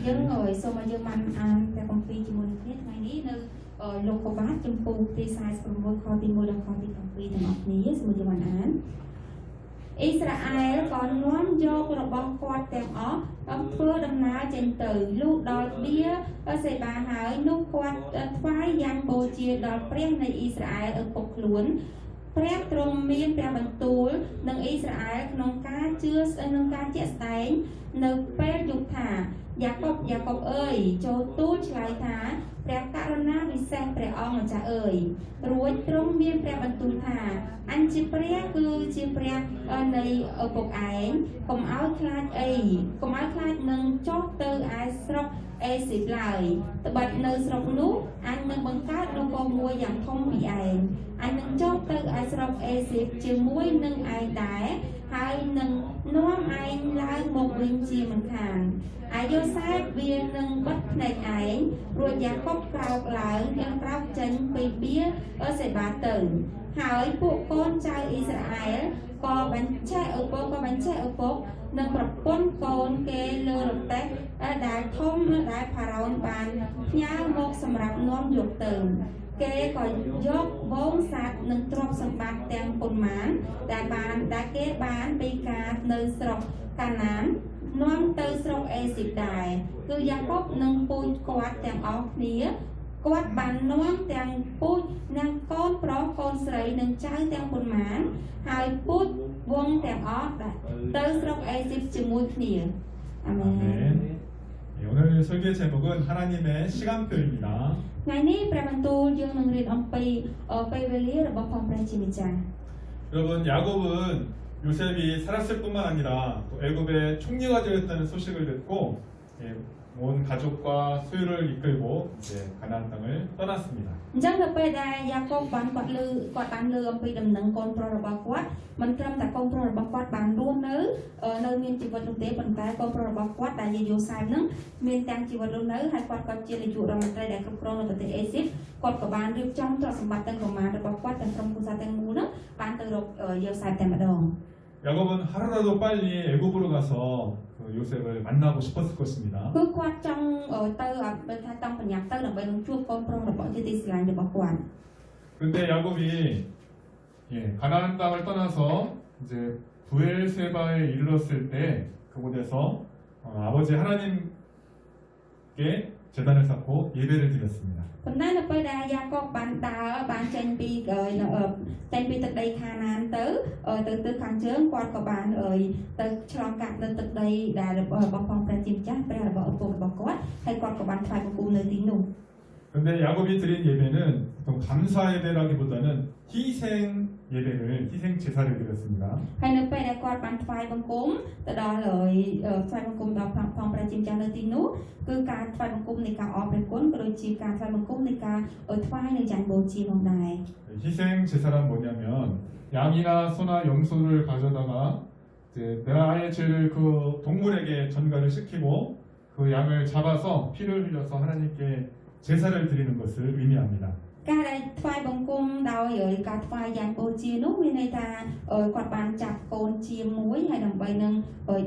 dân rồi xong mà dân man an theo công ty chỉ muốn biết ngày ní nơi lục của bát trong khu precise from một copy một là copy công ty thành ngọc ní xong mà dân man an Israel còn nhóm vô của bóng quạt tèm ó ông thưa đâm ná trên từ lúc đòi bia ở xây bà hỏi lúc quạt phái danh bồ chia đòi premใน Israel ở cục luốn prem ត្រង់មានព្រះបន្ទូលនឹង Israel ក្នុងការជឿក្នុងការជាក់ស្ដែងនៅពេលយុគថាយ៉ាកុបអើយចូលទូលឆ្លើយថាព្រះករុណាវិសេសព្រះអង្គម្ចាស់អើយរួចទ្រង់មានព្រះបន្ទូលថាអញជាព្រះគឺជាព្រះនៃឪពុកឯងកុំឲ្យខ្លាចអីកុំឲ្យខ្លាចនឹងចុះទៅឯស្រុកអេស៊ីបឡើយត្បិតនៅស្រុកនោះអញនឹងបង្កើតនគរមួយយ៉ាងធំពីឯងអញនឹងចុះទៅឯស្រុកអេស៊ីបជាមួយនឹងឯងដែរហើយនឹងនាំឯងឡើងមកវិញជាមិនខានឯយូសេបវានឹងបិទភ្នែកឯងរួចយ៉ាកុបក្រោកឡើងយ៉ាងក្រោកចេញពីបៀអសេបាទៅហើយពួកកូនចៅអ៊ីស្រាអែលក៏បញ្ជាក់ឪពុកនិងប្រពន្ធកូនគេលើរទេះដែលធំដែលផារ៉ោនបានផ្ញើមកសម្រាប់នាំយកទៅគេក៏យកវងសត្វនិងទ្រព្យសម្បត្តិទាំងប៉ុន្មានដែលគេបានពីការនៅស្រុកកាណាននាំទៅស្រុកអេស៊ីបដែរគឺយ៉ាកុបនិងពូជគាត់ទាំងអស់គ្នាគាត់បាននាំទាំងពូជនិងកូនប្រុសកូនស្រីនិងចៅទាំងប៉ុន្មានហើយពូជវងទាំងអស់ទៅស្រុកអេស៊ីបជាមួយគ្នាអាមែន 오늘 설교 제목은 하나님의 시간표입니다. ថ្ងៃនេះព្រះបន្ទូលយើងនឹងរៀនអំពីពេលវេលារបស់ផងព្រះជាម្ចាស់ 여러분 야곱은 요셉이 살았을 뿐만 아니라 또 애굽의 총리가 되었다는 소식을 듣고 온 가족과 소유를 이끌고 이제 가나안 땅을 떠났습니다. អញ្ចឹងនៅពេលដែលយ៉ាកុបបានគាត់បានលើអំពីដំណឹងកូនប្រុសរបស់គាត់មិនត្រឹមតែកូនប្រុសរបស់គាត់បានរស់នៅមានជីវិតនោះទេប៉ុន្តែកូនប្រុសរបស់គាត់ដែលជាយូសែបនឹងមានទាំងជីវិតរស់នៅហើយគាត់ក៏ជានាយករដ្ឋមន្ត្រីដែលគ្រប់គ្រងនៅប្រទេសអេស៊ីបគាត់ក៏បានរៀបចំទ្រព្យសម្បត្តិទាំងប្រមាណរបស់គាត់ទាំងក្រុមគ្រួសារទាំងមូលនោះបានទៅរកយូសែបតែម្ដង 야곱은 하루라도 빨리 애굽으로 가서 요셉을 만나고 싶었을 것입니다. គឺគាត់ចង់ទៅឲ្យថាតង់ប្រញាប់ទៅដើម្បីនឹងជួបកូនប្រុសរបស់ជាទីស្រឡាញ់របស់គាត់ 근데 야곱이 가나안 땅을 떠나서 이제 부엘세바에 이르렀을 때 그곳에서 아버지 하나님께 재단을 쌓고 예배를 드렸습니다. ប៉ុន្តែនៅពេលដែលយ៉ាកុបបានដើរបានចេញពីទឹកដីខាណានទៅខាងជើងគាត់ក៏បានទៅឆ្លងកាត់នៅទឹកដីដែលរបស់ផងព្រះជាម្ចាស់ព្រះរបស់ឪពុករបស់គាត់ហើយគាត់ក៏បានថ្វាយបង្គំនៅទីនោះ 근데 야곱이 드린 예배는 좀 감사 예배라기보다는 희생 예배를 희생 제사를 드렸습니다. ហើយនៅពេលដែលគាត់បានថ្វាយបង្គំទៅដល់ថ្វាយបង្គំដល់ផងព្រះជាម្ចាស់នៅទីនោះគឺការថ្វាយបង្គំនៃការអរព្រះគុណក៏ដូចជាការថ្វាយបង្គំនៃការថ្វាយនៅចាញ់បូជាផងដែរ 희생 제사란 뭐냐면 양이나 소나 염소를 가져다가 이제 나의 죄를 그 동물에게 전가를 시키고 그 양을 잡아서 피를 흘려서 하나님께 제사를 드리는 것을 의미합니다. ការដែលថ្វាយបង្គំដោយការថ្វាយយ៉ាងបូជានោះមានន័យថាគាត់បានចាប់កូនជាមួយហើយដើម្បីនឹង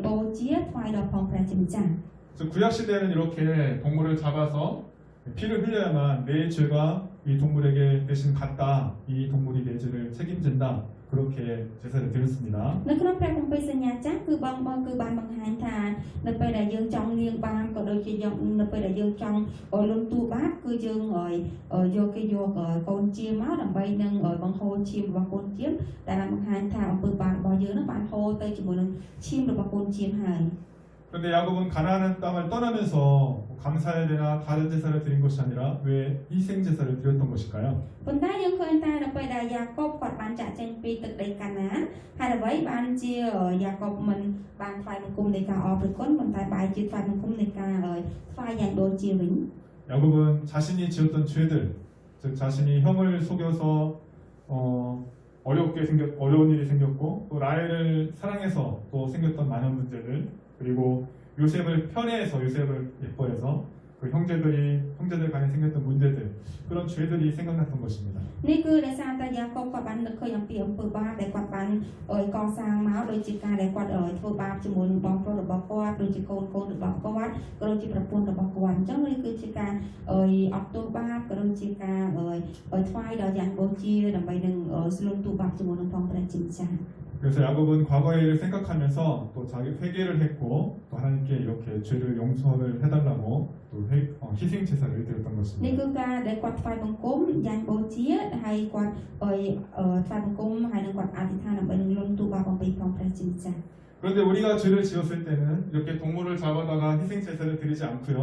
បូជាថ្វាយដល់ផងព្រះជាម្ចាស់ 구약 시대에는 이렇게 동물을 잡아서 피를 흘려야만 내 죄가 이 동물에게 대신 갔다. 이 동물이 내 죄를 책임진다. 그렇게 제사를 드렸습니다. នៅក្នុងព្រះគម្ពីរសញ្ញាចាស់គឺបងគឺបានបង្ហាញថានៅពេលដែលយើងចង់លាងបានក៏ដូចជានៅពេលដែលយើងចង់លន់ទូបាបគឺយើងយកកូនជាមកដើម្បីនឹងបង្ហូរឈាមរបស់កូនជាដែលបានបង្ហាញថាអំពើបាបរបស់យើងនឹងបានហូរទៅជាមួយនឹងឈាមរបស់កូនជាហើយ 그런데 야곱은 가나안 땅을 떠나면서 감사예배나 다른 제사를 드린 것이 아니라 왜 희생 제사를 드렸던 것일까요? ប៉ុន្តែយើងឃើញថានៅពេលដែលយ៉ាកុបគាត់បានចាក់ចេញពីទឹកដីកាណានហើយអ្វីបានជាយ៉ាកុបមិនបានថ្វាយបង្គំនៃការអរព្រគុណប៉ុន្តែបែរជាថ្វាយបង្គំនៃការថ្វាយយ៉ាងដូចជាវិញ 야곱은 자신이 지었던 죄들, 즉 자신이 형을 속여서 어려운 일이 생겼고 또 라헬을 사랑해서 또 생겼던 많은 문제들 그리고 요셉을 편애해서 요셉을 예뻐해서 그 형제들 간에 생겼던 문제들, 그런 죄들이 생각났던 것입니다. នេះគឺដោយសារតែយ៉ាកុបគាត់បាននឹកឃើញអំពីអំពើបាបដែលគាត់បានកសាងមកដូចជាការដែលគាត់ធ្វើបាបជាមួយនឹងបងប្អូនរបស់គាត់ដូចជាកូនរបស់គាត់ក៏ដូចជាប្រពន្ធរបស់គាត់អញ្ចឹងនេះគឺជាការអត់ទោសបាបក៏ដូចជាការថ្វាយដល់យ៉ាងបូជាដើម្បីនឹងស្លុតទូបាបជាមួយនឹងផងព្រះជាម្ចាស់ 그래서 야곱은 과거의 일을 생각하면서 또 자기 회개를 했고 또 하나님께 이렇게 죄를 용서를 해달라고 또 희생 제사를 드렸던 នេះ 것입니다. គឺការដែលគាត់ថ្វាយបង្គំយ៉ាងបូជាហើយគាត់ថ្វាយបង្គំហើយនឹងគាត់អធិដ្ឋានដើម្បីនឹងលន់ទូបាបអំពីផងព្រះជាម្ចាស់ 그런데 우리가 죄를 지었을 때는 이렇게 동물을 잡아다가 희생 제사를 드리지 않고요.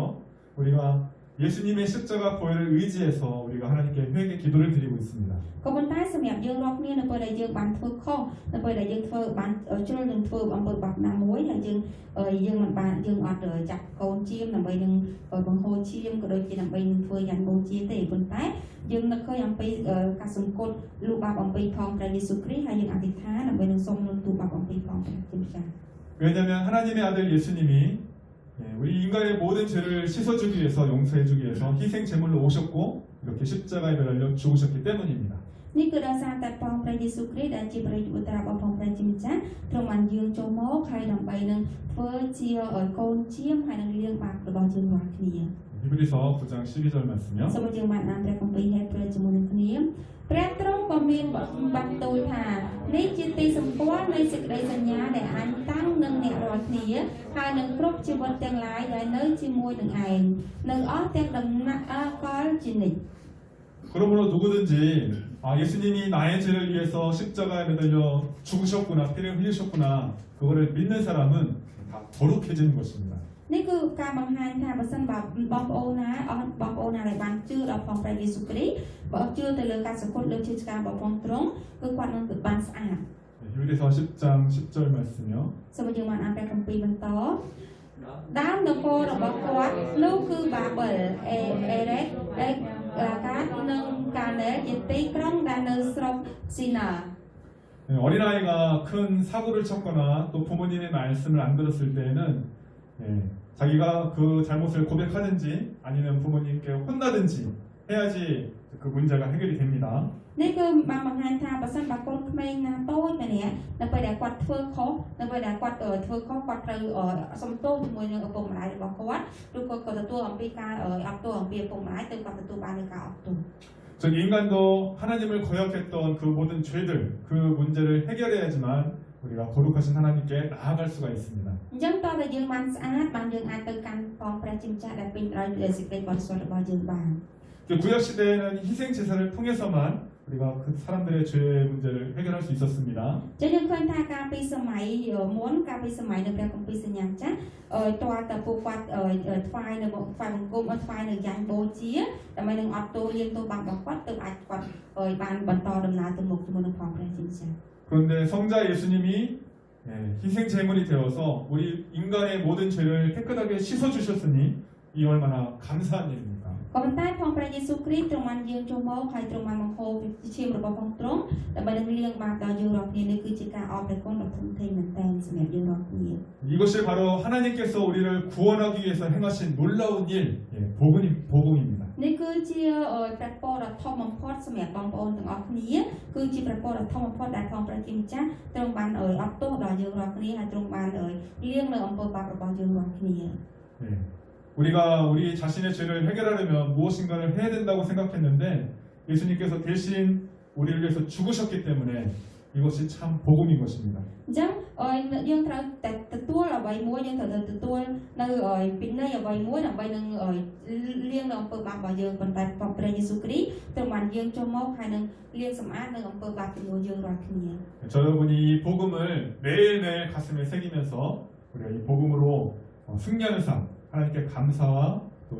우리가 예수님의 십자가 보혈을 의지해서 우리가 하나님께 회개 기도를 드리고 있습니다. ក៏ប៉ុន្តែសម្រាប់យើងរាល់គ្នានៅពេលដែលយើងបានធ្វើខុសនៅពេលដែលយើងធ្វើបានជ្រុលនឹងធ្វើអំពើបាបណាមួយហើយយើងមិនបានយើងអត់ចាប់កូនជាមដើម្បីនឹងបង្ហូរឈាមក៏ដូចជាដើម្បីនឹងធ្វើយ៉ាងបូជាទេប៉ុន្តែយើងនឹកឃើញអំពីការសង្កត់លុបបាបអំពីផងព្រះយេស៊ូវគ្រីស្ទហើយយើងអធិដ្ឋានដើម្បីនឹងសូមលន់ទូបាបអំពីផងព្រះជាម្ចាស់ 왜냐하면 하나님의 아들 예수님이 우리 인간의 모든 죄를 씻어주기 위해서 용서해주기 위해서 희생 제물로 오셨고 이렇게 십자가에 매달려 죽으셨기 때문입니다. នេះគឺដោយសារតែផងព្រះយេស៊ូវគ្រីស្ទដែលជាព្រះបុត្រារបស់ផងព្រះជាម្ចាស់ទ្រង់បានយាងចូលមកហើយដើម្បីនឹងធ្វើជាកូនជាមហើយនឹងលាងបាបរបស់យើងរាល់គ្នា 히브리서 9장 12절 말씀요. សូមយើងបានអានព្រះគម្ពីរហេព្រើរជាមួយនឹងគ្នាព្រះទ្រង់ក៏មានបន្ទូលថានេះជាទីសម្គាល់នៃសេចក្តីសញ្ញាដែលអញតាំងនឹងអ្នករាល់គ្នាហើយនឹងគ្រប់ជីវិតទាំងឡាយដែលនៅជាមួយនឹងឯងនៅអស់ទាំងដំណាក់កលជានិច្ច 그러므로 누구든지 예수님이 나의 죄를 위해서 십자가에 매달려 죽으셨구나, 피를 흘리셨구나, 그거를 믿는 사람은 다 거룩해지는 것입니다. នេះគឺការបង្ហាញថាបើសិនបើបងប្អូនណាដែលបានជឿដល់ផងព្រះយេស៊ូវគ្រីស្ទបើជឿទៅលើការសង្កត់លើជឿឆ្កាងរបស់ផងទ្រង់គឺគាត់នឹងបានស្អាត 히브리서 10장 10절 말씀요. សូមយើងបានអានព្រះគម្ពីរបន្តដើមនគររបស់គាត់នោះគឺបាបលអេរ៉េកកាតនិងកាណែលជាទីក្រុងដែលនៅស្រុកស៊ីណា 어린아이가 큰 사고를 쳤거나 또 부모님의 말씀을 안 들었을 때에는 자기가 그 잘못을 고백하든지 아니면 부모님께 혼나든지 해야지 그 문제가 해결이 됩니다. នេះគឺបានបង្ហាញថាបើសិនបើកូនក្មេងណាតូចម្នាក់នៅពេលដែលគាត់ធ្វើខុសនៅពេលដែលគាត់ធ្វើខុសគាត់ត្រូវសុំទោសជាមួយនឹងឪពុកម្ដាយរបស់គាត់ឬក៏គាត់ទទួលអំពីការអត់ទោសអំពីឪពុកម្ដាយទើបគាត់ទទួលបាននូវការអត់ទោស 즉 인간도 하나님을 거역했던 그 모든 죄들, 그 문제를 해결해야지만 우리가 거룩하신 하나님께 나아갈 수가 있습니다. អញ្ចឹងតើតែយើងបានស្អាតបានយើងអាចទៅកាន់ផងព្រះជាម្ចាស់ដែលពេញដោយសេចក្តីបរិសុទ្ធរបស់យើងបាន 구약 시대에는 희생 제사를 통해서만 우리가 그 사람들의 죄 문제를 해결할 수 있었습니다. ចឹងយើងឃើញថាការពីសម័យមុនការពីសម័យនៅព្រះគម្ពីរសញ្ញាចាស់តើតើពួកគាត់ថ្វាយនៅថ្វាយបង្គំថ្វាយនៅយ៉ាងបូជាដើម្បីនឹងអត់ទោសលាងទោសបាបរបស់គាត់ទើបអាចគាត់បានបន្តដំណើរទៅមុខជាមួយនឹងផងព្រះជាម្ចាស់ 그런데 성자 예수님이 희생 제물이 되어서 우리 인간의 모든 죄를 깨끗하게 씻어 주셨으니 이 얼마나 감사한 일입니까? ក៏ប៉ុន្តែផងព្រះយេស៊ូវគ្រីស្ទទ្រង់បានយាងចូលមកហើយទ្រង់បានបង្ហូរឈាមរបស់ផងទ្រង់ដើម្បីនឹងលាងបាបដល់យើងរាល់គ្នានេះគឺជាការអរព្រះគុណដ៏ធំធេងមែនទែនសម្រាប់យើងរាល់គ្នា 이것이 바로 하나님께서 우리를 구원하기 위해서 행하신 놀라운 일, 복음입니다. នេះគឺជាព្រះពរដ៏ធំបំផុតសម្រាប់បងប្អូនទាំងអស់គ្នាគឺជាព្រះពរដ៏ធំបំផុតដែលផងព្រះជាម្ចាស់ទ្រង់បានអត់ទោសដល់យើងរាល់គ្នាហើយទ្រង់បានលាងនៅអំពើបាបរបស់យើងរាល់គ្នា 우리가 우리 자신의 죄를 해결하려면 무엇인가를 해야 된다고 생각했는데 예수님께서 대신 우리를 위해서 죽으셨기 때문에 이것이 참 복음인 것입니다. អញ្ចឹងយើងត្រូវតែទទួលអ្វីមួយយើងត្រូវទៅទទួលនៅពីនៃអ្វីមួយដើម្បីនឹងលាងនៅអំពើបាបរបស់យើងប៉ុន្តែព្រះយេស៊ូវគ្រីស្ទទ្រង់បានយាងចូលមកហើយនឹងលាងសម្អាតនៅអំពើបាបរបស់យើងរាល់គ្នា 여러분이 이 복음을 매일매일 가슴에 새기면서 우리가 이 복음으로 승리하는 삶, 하나님께 감사와 또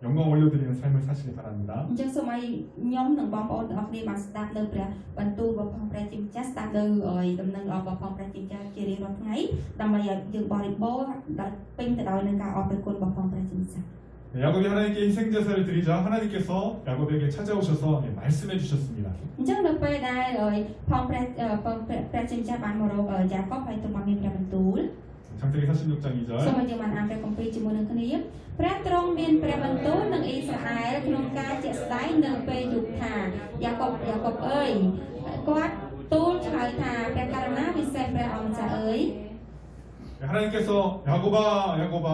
영광 올려드리는 삶을 사시기 바랍니다. អញ្ចឹងសូមឲ្យខ្ញុំនិងបងប្អូនទាំងអស់គ្នាបានស្ដាប់នៅព្រះបន្ទូលរបស់ផងព្រះជាម្ចាស់ស្ដាប់នៅដំណឹងរបស់ផងព្រះជាម្ចាស់ជារៀងរាល់ថ្ងៃដើម្បីឲ្យយើងបរិបូរណ៍ដល់ពេញទៅដោយនឹងការអរព្រគុណរបស់ផងព្រះជាម្ចាស់ 야곱이 하나님께 희생 제사를 드리자 하나님께서 야곱에게 찾아오셔서 말씀해 주셨습니다. អញ្ចឹងនៅពេលដែលផងព្រះជាម្ចាស់បានមករកយ៉ាកបហើយទ្រង់បានមានព្រះបន្ទូល 창세기 46장 2절. សូមឲ្យយើងបានអានព្រះគម្ពីរជាមួយនឹងគ្នាព្រះទ្រង់មានព្រះបន្ទូលនឹងអ៊ីស្រាអែលក្នុងការជាក់ស្ដែងនៅពេលយុគថាយ៉ាកុបអើយគាត់ទូលឆ្លើយថាព្រះករុណាពិសេសព្រះអង្គម្ចាស់អើយ 하나님께서 야고바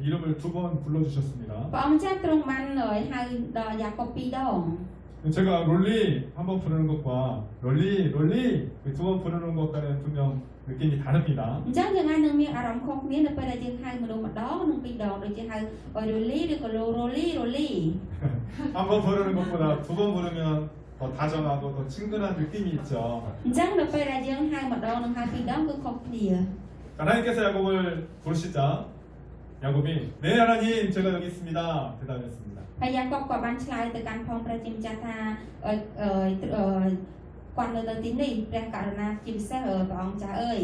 이름을 2번 불러주셨습니다. ព្រះអង្គម្ចាស់ទ្រង់បានហៅដល់យ៉ាកុប2ដង 제가 롤리 한 번 부르는 것과 롤리 2번 부르는 것과는 분명 느낌이 다릅니다. អញ្ចឹងយើងអាចនឹងមានអារម្មណ៍ខុសគ្នានៅពេលដែលយើងហៅមនុស្សម្ដងនិងពីរដងដូចជាហៅរលីឬក៏រលី 한 번 부르는 것보다 2번 부르면 더 다정하고 더 친근한 느낌이 있죠. អញ្ចឹងនៅពេលដែលយើងហៅម្ដងនិងហៅពីរដងគឺខុសគ្នា 하나님께서 야곱을 부르시자 야곱이 네 하나님 제가 여기 있습니다. 대답했습니다. ហើយយ៉ាកុបក៏បានឆ្លើយទៅកាន់ផងព្រះជាម្ចាស់ថាគាត់នៅទីនេះព្រះករុណាជាពិសេសព្រះអង្គម្ចាស់អើយ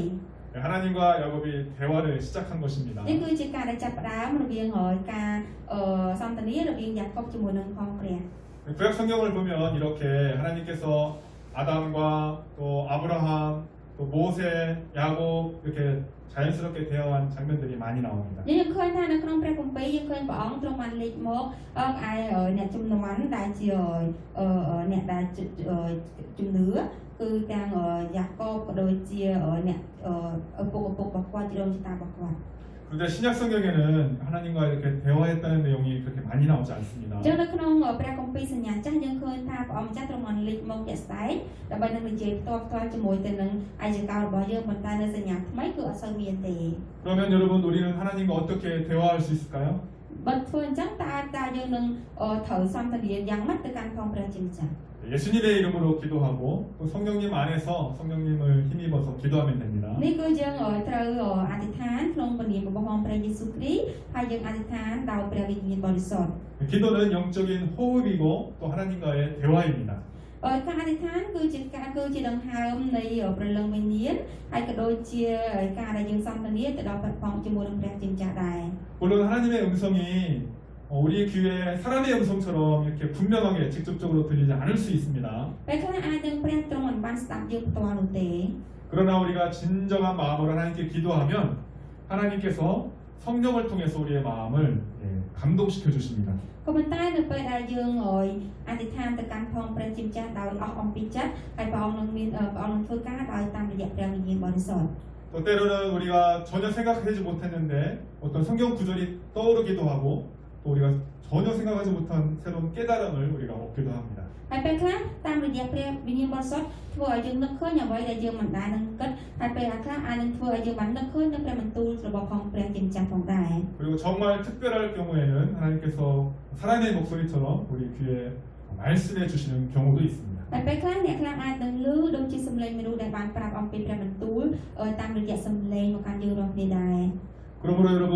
하나님과 야곱이 대화를 시작한 것입니다. នេះគឺជាការដែលចាប់ផ្ដើមរវាងការសន្ទនារវាងយ៉ាកុបជាមួយនឹងផងព្រះ 구약 성경을 보면 이렇게 하나님께서 아담과 또 아브라함 또 모세, 야곱 이렇게 자연스럽게 대화한 장면들이 많이 나옵니다. យើងឃើញថានៅក្នុងព្រះគម្ពីរយើងឃើញព្រះអង្គទ្រង់បានលេចមកឯអ្នកជំនាន់ដែលជាអ្នកដែលជំនឿគឺទាំងយ៉ាកុបក៏ដូចជាអ្នកឪពុករបស់គាត់ជាដូនជីតារបស់គាត់ 그런데 신약 성경에는 하나님과 이렇게 대화했다는 내용이 그렇게 많이 나오지 않습니다. ចឹងនៅក្នុងព្រះគម្ពីរសញ្ញាចាស់យើងឃើញថាព្រះអង្គម្ចាស់ទ្រង់បានលេចមកជាក់ស្ដែងដើម្បីនឹងនិយាយផ្ទាល់ជាមួយទៅនឹងអាយកោរបស់យើងប៉ុន្តែនៅសញ្ញាថ្មីគឺអត់សូវមានទេ 그러면 여러분 우리는 하나님과 어떻게 대화할 수 있을까요? បើធ្វើអញ្ចឹងតើយើងនឹងត្រូវសន្ទនាយ៉ាងម៉េចទៅកាន់ផងព្រះជាម្ចាស់ 예수님의 이름으로 기도하고 또 성령님 안에서 성령님을 힘입어서 기도하면 됩니다. នេះគឺយើងត្រូវអធិដ្ឋានក្នុងព្រះនាមរបស់ព្រះយេស៊ូវគ្រីស្ទហើយយើងអធិដ្ឋានដោយព្រះវិញ្ញាណបរិសុទ្ធ 기도는 영적인 호흡이고 또 하나님과의 대화입니다. ការអធិដ្ឋានគឺជាដង្ហើមនៃព្រះលឹងវិញ្ញាណហើយក៏ដូចជាការដែលយើងសន្ទនាទៅដល់ព្រះផងជាមួយនឹងព្រះជាម្ចាស់ដែរ 물론 하나님의 음성이 우리 귀에 사람의 음성처럼 이렇게 분명하게 직접적으로 들리지 않을 수 있습니다. ពេលខ្លះអាចនឹងព្រះទ្រង់មិនបានស្ដាប់យើងផ្ទាល់នោះទេ 그러나 우리가 진정한 마음으로 하나님께 기도하면 하나님께서 성령을 통해서 우리의 마음을 감동시켜 주십니다. ក៏ប៉ុន្តែនៅពេលដែលយើងអធិដ្ឋានទៅកាន់ផងព្រះជាម្ចាស់ដោយអស់អំពីចិត្តហើយព្រះអង្គនឹងធ្វើការដោយតាមរយៈព្រះវិញ្ញាណបរិសុទ្ធ 또 때로는 우리가 전혀 생각하지 못했는데 어떤 성경 구절이 떠오르기도 하고 또 우리가 전혀 생각하지 못한 새로운 깨달음을 우리가 얻기도 합니다. ហើយពេលខ្លះតាមរយៈព្រះវិញ្ញាណបរិសុទ្ធធ្វើឲ្យយើងនឹកឃើញអ្វីដែលយើងមិនដែលនឹងគិតហើយពេលខ្លះអាចនឹងធ្វើឲ្យយើងបាននឹកឃើញនៅព្រះបន្ទូលរបស់ផងព្រះជាម្ចាស់ផងដែរ 그리고 정말 특별할 경우에는 하나님께서 사람의 목소리처럼 우리 귀에 말씀해 주시는 경우도 있습니다. តែពេលខ្លះអ្នកខ្លះអាចនឹងឮដូចជាសំឡេងមនុស្សដែលបានប្រាប់អំពីព្រះបន្ទូលតាមរយៈសំឡេងមកកាន់យើងរាល់គ្នាដែរ 그러므로 여러분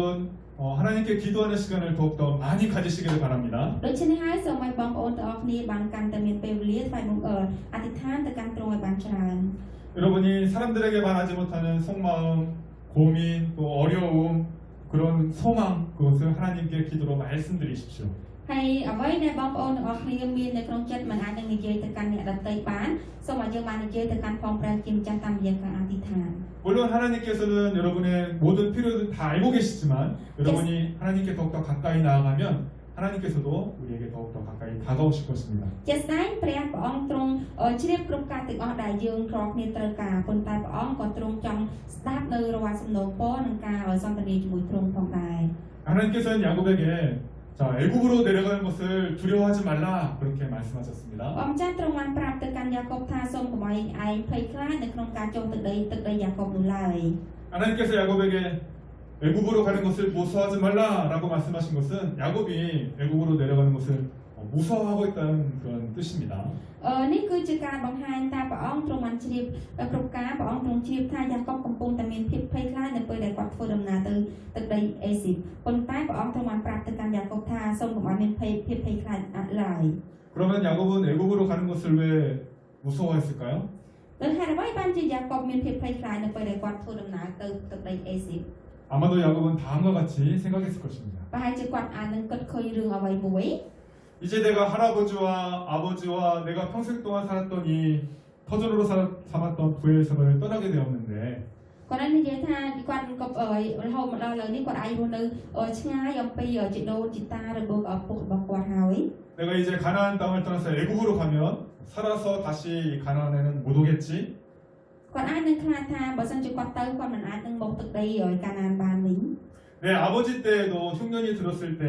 하나님께 기도하는 시간을 더욱더 많이 가지시기를 바랍니다. ដូច្នេះហើយសូមឲ្យបងប្អូនទាំងអស់គ្នាបានកាន់តែមានពេលវេលាថ្វាយបង្គំអធិដ្ឋានទៅកាន់ទ្រង់ឲ្យបានច្រើន 여러분이 사람들에게 말하지 못하는 속마음, 고민, 또 어려움, 그런 소망 그것을 하나님께 기도로 말씀드리십시오. ហើយអ្វីដែលបងប្អូនទាំងអស់គ្នាមាននៅក្នុងចិត្តមិនអាចនឹងនិយាយទៅកាន់អ្នកដទៃបានសូមឲ្យយើងបាននិយាយទៅកាន់ផងព្រះជាម្ចាស់តាមរយៈការអធិដ្ឋាន 물론 하나님께서는 여러분의 모든 필요를 다 알고 계시지만 여러분이 하나님께 더욱더 가까이 나아가면 하나님께서도 우리에게 더욱더 가까이 다가오실 것입니다. ជាក់ស្ដែងព្រះអង្គទ្រង់ជ្រាបគ្រប់ការទាំងអស់ដែលយើងរាល់គ្នាត្រូវការប៉ុន្តែព្រះអង្គក៏ទ្រង់ចង់ស្ដាប់នៅរាល់សំណូមពរនិងការសន្ទនាជាមួយទ្រង់ផងដែរ 하나님께서는 야곱에게 자, 애굽으로 내려가는 것을 두려워하지 말라 그렇게 말씀하셨습니다. ព្រះអង្គចាស់ទ្រង់បានប្រាប់ទៅកាន់យ៉ាកុបថាសូមកុំឲ្យឯងភ័យខ្លាចនៅក្នុងការចុះទឹកដីយ៉ាកុបនោះឡើយ 하나님께서 야곱에게 애굽으로 가는 것을 무서워하지 말라라고 말씀하신 것은 야곱이 애굽으로 내려가는 것을 무서워하고 있다는 그런 뜻입니다. នេះគឺជាការបង្ហាញថាព្រះអង្គទ្រង់បានជ្រាបគ្រប់ការព្រះអង្គទ្រង់ជ្រាបថាយ៉ាកុបកំពុងតែមានភាពភ័យខ្លាចនៅពេលដែលគាត់ធ្វើដំណើរទៅទឹកដីអេស៊ីបប៉ុន្តែព្រះអង្គទ្រង់បានប្រាប់ទៅកាន់យ៉ាកុបថាសូមកុំឲ្យមានភាពភ័យខ្លាចឡើយ 그러면 야곱은 애굽으로 가는 것을 왜 무서워했을까요? ដោយហេតុអ្វីបានជាយ៉ាកុបមានភាពភ័យខ្លាចនៅពេលដែលគាត់ធ្វើដំណើរទៅទឹកដីអេស៊ីប 아마도 야곱은 다음과 같이 생각했을 것입니다. ប្រហែលជាគាត់អាចនឹងគិតឃើញរឿងអ្វីមួយ 이제 내가 할아버지와 아버지와 내가 평생 동안 살았던 이 터전으로 삼았던 부엘성을 떠나게 되었는데 គាត់បាននិយាយថាគាត់ក៏រហូតមកដល់ឥឡូវនេះគាត់អាចរស់នៅឆ្ងាយអំពីជីដូនជីតារបស់ឪពុករបស់គាត់ហើយ 내가 이제 가나안 땅을 떠나서 애굽으로 가면 살아서 다시 가나안에는 못 오겠지? គាត់អាចនឹងខ្លាចថាបើសិនជាគាត់ទៅគាត់មិនអាចនឹងមកទឹកដីកាណានបានវិញ 내 아버지 때에도 흉년이 들었을 때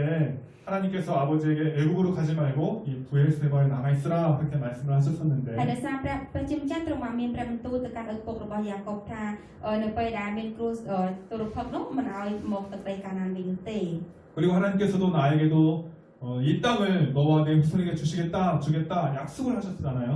하나님께서 아버지에게 애굽으로 가지 말고 이 브엘세바에 남아 있으라 그렇게 말씀을 ហើយ 하셨었는데 ដោយសារព្រះជាម្ចាស់ទ្រង់បានមានព្រះបន្ទូលទៅកាន់ឪពុករបស់យ៉ាកុបថានៅពេលដែលមានគ្រោះទុរភិក្សនោះមិនឲ្យមកទឹកដីកាណានវិញនោះទេ 그리고 하나님께서도 나에게도 이 땅을 너와 내 후손에게 주겠다 약속을 하셨잖아요.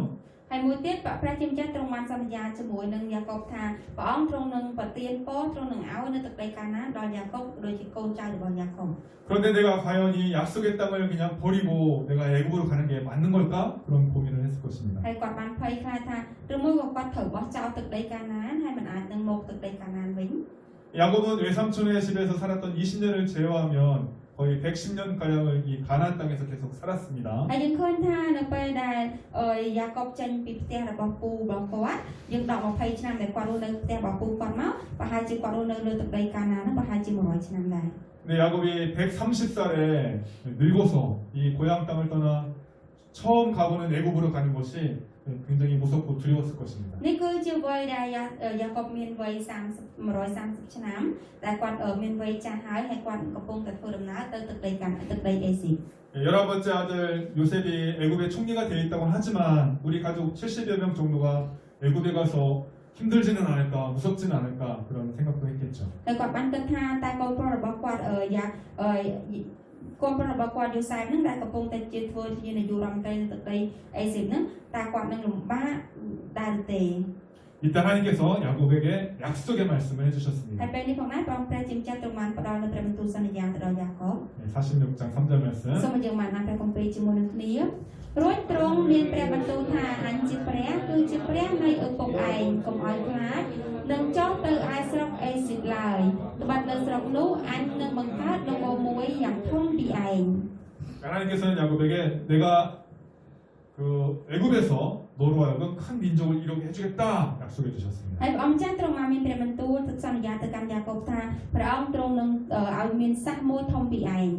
ហើយមួយទៀតព្រះជាម្ចាស់ទ្រង់បានសន្យាជាមួយនឹងយ៉ាកុបថាព្រះអង្គទ្រង់នឹងប្រទានពរទ្រង់នឹងឲ្យនៅទឹកដីកាណានដល់យ៉ាកុបដូចជាកូនចៅរបស់យ៉ាកុប 그런데 내가 과연 이 약속의 땅을 그냥 버리고 내가 애굽으로 가는 게 맞는 걸까? 그런 고민을 했을 것입니다. ហើយគាត់បានភ័យខ្លាចថាឬមួយក៏គាត់ត្រូវបោះចោលទឹកដីកាណានហើយមិនអាចនឹងមកទឹកដីកាណានវិញ 야곱은 외삼촌의 집에서 살았던 20년을 제외하면 거의 110년 가량을 이 가나안 땅에서 계속 살았습니다. ហើយយើងឃើញថានៅពេលដែលយ៉ាកុបចេញពីផ្ទះរបស់ពូរបស់គាត់យើងដល់20ឆ្នាំដែលគាត់រស់នៅផ្ទះរបស់ពូគាត់មកប្រហែលជាគាត់រស់នៅលើទឹកដីកាណាននោះប្រហែលជា100ឆ្នាំដែរ 근데 야곱이 130살에 늙어서 이 고향 땅을 떠나 처음 가보는 애굽으로 가는 것이 굉장히 무섭고 두려웠을 것입니다. នេះគឺជាវ័យដែលយ៉ាកុបមានវ័យ130ឆ្នាំតែគាត់មានវ័យចាស់ហើយគាត់កំពុងតែធ្វើដំណើរទៅទឹកដីអេស៊ីប 11번째 아들 요셉이 애굽의 총리가 되어 있다고 하지만 우리 가족 70여 명 정도가 애굽에 가서 힘들지는 않을까 무섭지는 않을까 그런 생각도 했겠죠. ហើយគាត់បានគិតថាតែកូនប្រុសរបស់គាត់កូនប្រុសរបស់គាត់យូសែបនឹងដែលកំពុងតែជាធ្វើជានាយករដ្ឋមន្ត្រីនៅទឹកដីអេស៊ីបនឹងតែគាត់នឹងលំបាកដែរទេ 이때 하나님께서 야곱에게 약속의 말씀을 ហើ 해주셨습니다. យពេលនេះផងដែរព្រះជាម្ចាស់ទ្រង់បានផ្ដល់នូវព្រះបន្ទូលសន្យាទៅដល់យ៉ាកុប 46장 3절 말씀. សូមយើងបានអានព្រះគម្ពីរជាមួយនឹងគ្នារួចទ្រង់មានព្រះបន្ទូលថាអញជាព្រះគឺជាព្រះនៃឪពុកឯងកុំឲ្យខ្លាចនឹងចុះទៅឯស្រុកអេស៊ីបឡើយត្បិតនៅស្រុកនោះអញនឹងបង្កើតនគរមួយយ៉ាងធំពីឯង 하나님께서는 야곱에게 내가 그 애굽에서 너로 하여금 큰 민족을 이루게 해주겠다 약속해 주셨습니다. ហើយព្រះអង្គចាស់ទ្រង់បានមានព្រះបន្ទូលទៅសន្យាទៅកាន់យ៉ាកុបថាព្រះអង្គទ្រង់នឹងឲ្យមានសាសមួយធំពីឯង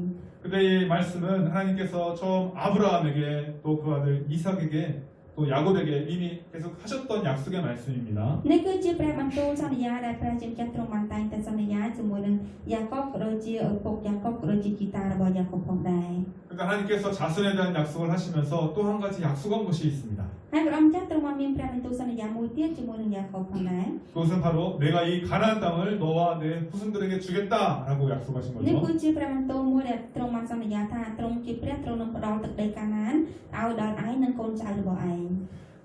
근데 이 말씀은 하나님께서 처음 아브라함에게 또 그 아들 이삭에게 또 야곱에게 이미 계속 하셨던 약속의 말씀입니다. នេះគឺជាព្រះបន្ទូលសន្យាដែលព្រះជាម្ចាស់ទ្រង់បានតែងតែសន្យាជាមួយនឹងយ៉ាកុបក៏ដូចជាឪពុកយ៉ាកុបក៏ដូចជាជីតារបស់យ៉ាកុបផងដែរ 그러니까 하나님께서 자손에 대한 약속을 하시면서 또 한 가지 약속한 것이 있습니다. ហើយព្រះអង្គចាស់ទ្រង់បានមានព្រះបន្ទូលសន្យាមួយទៀតជាមួយនឹងយ៉ាកុបផងដែរ 그것은 바로 내가 이 가나안 땅을 너와 내 후손들에게 주겠다라고 약속하신 នេះ 거죠. គឺជាព្រះបន្ទូលមួយដែលទ្រង់បានសន្យាថាទ្រង់ជាព្រះទ្រង់នឹងផ្ដល់ទឹកដីកាណានឲ្យដល់ឯងនិងកូនចៅរបស់ឯង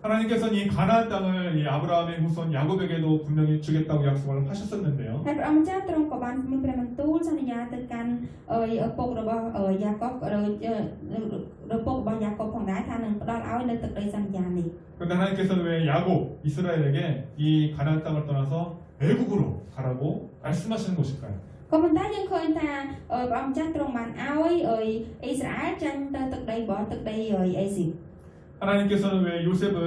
하나님께서는 이 가나안 땅을 이 아브라함의 후손 야곱에게도 분명히 주겠다고 약속을 하셨었는데요. ហើយព្រះអង្គចាស់ទ្រង់ក៏បានមានព្រះបន្ទូលសន្យាទៅកាន់ឪពុករបស់យ៉ាកុបឪពុករបស់យ៉ាកុបផងដែរថានឹងផ្ដល់ឲ្យនៅទឹកដីសន្យានេះ 그런데 하나님께서는 왜 야곱 이스라엘에게 이 가나안 땅을 떠나서 애굽으로 가라고 말씀하시는 것일까요? ក៏ប៉ុន្តែយើងឃើញថាព្រះអង្គចាស់ទ្រង់បានឲ្យអ៊ីស្រាអែលចេញទៅទឹកដីរបស់ទឹកដីអេស៊ីប 하나님께서는 왜 요셉을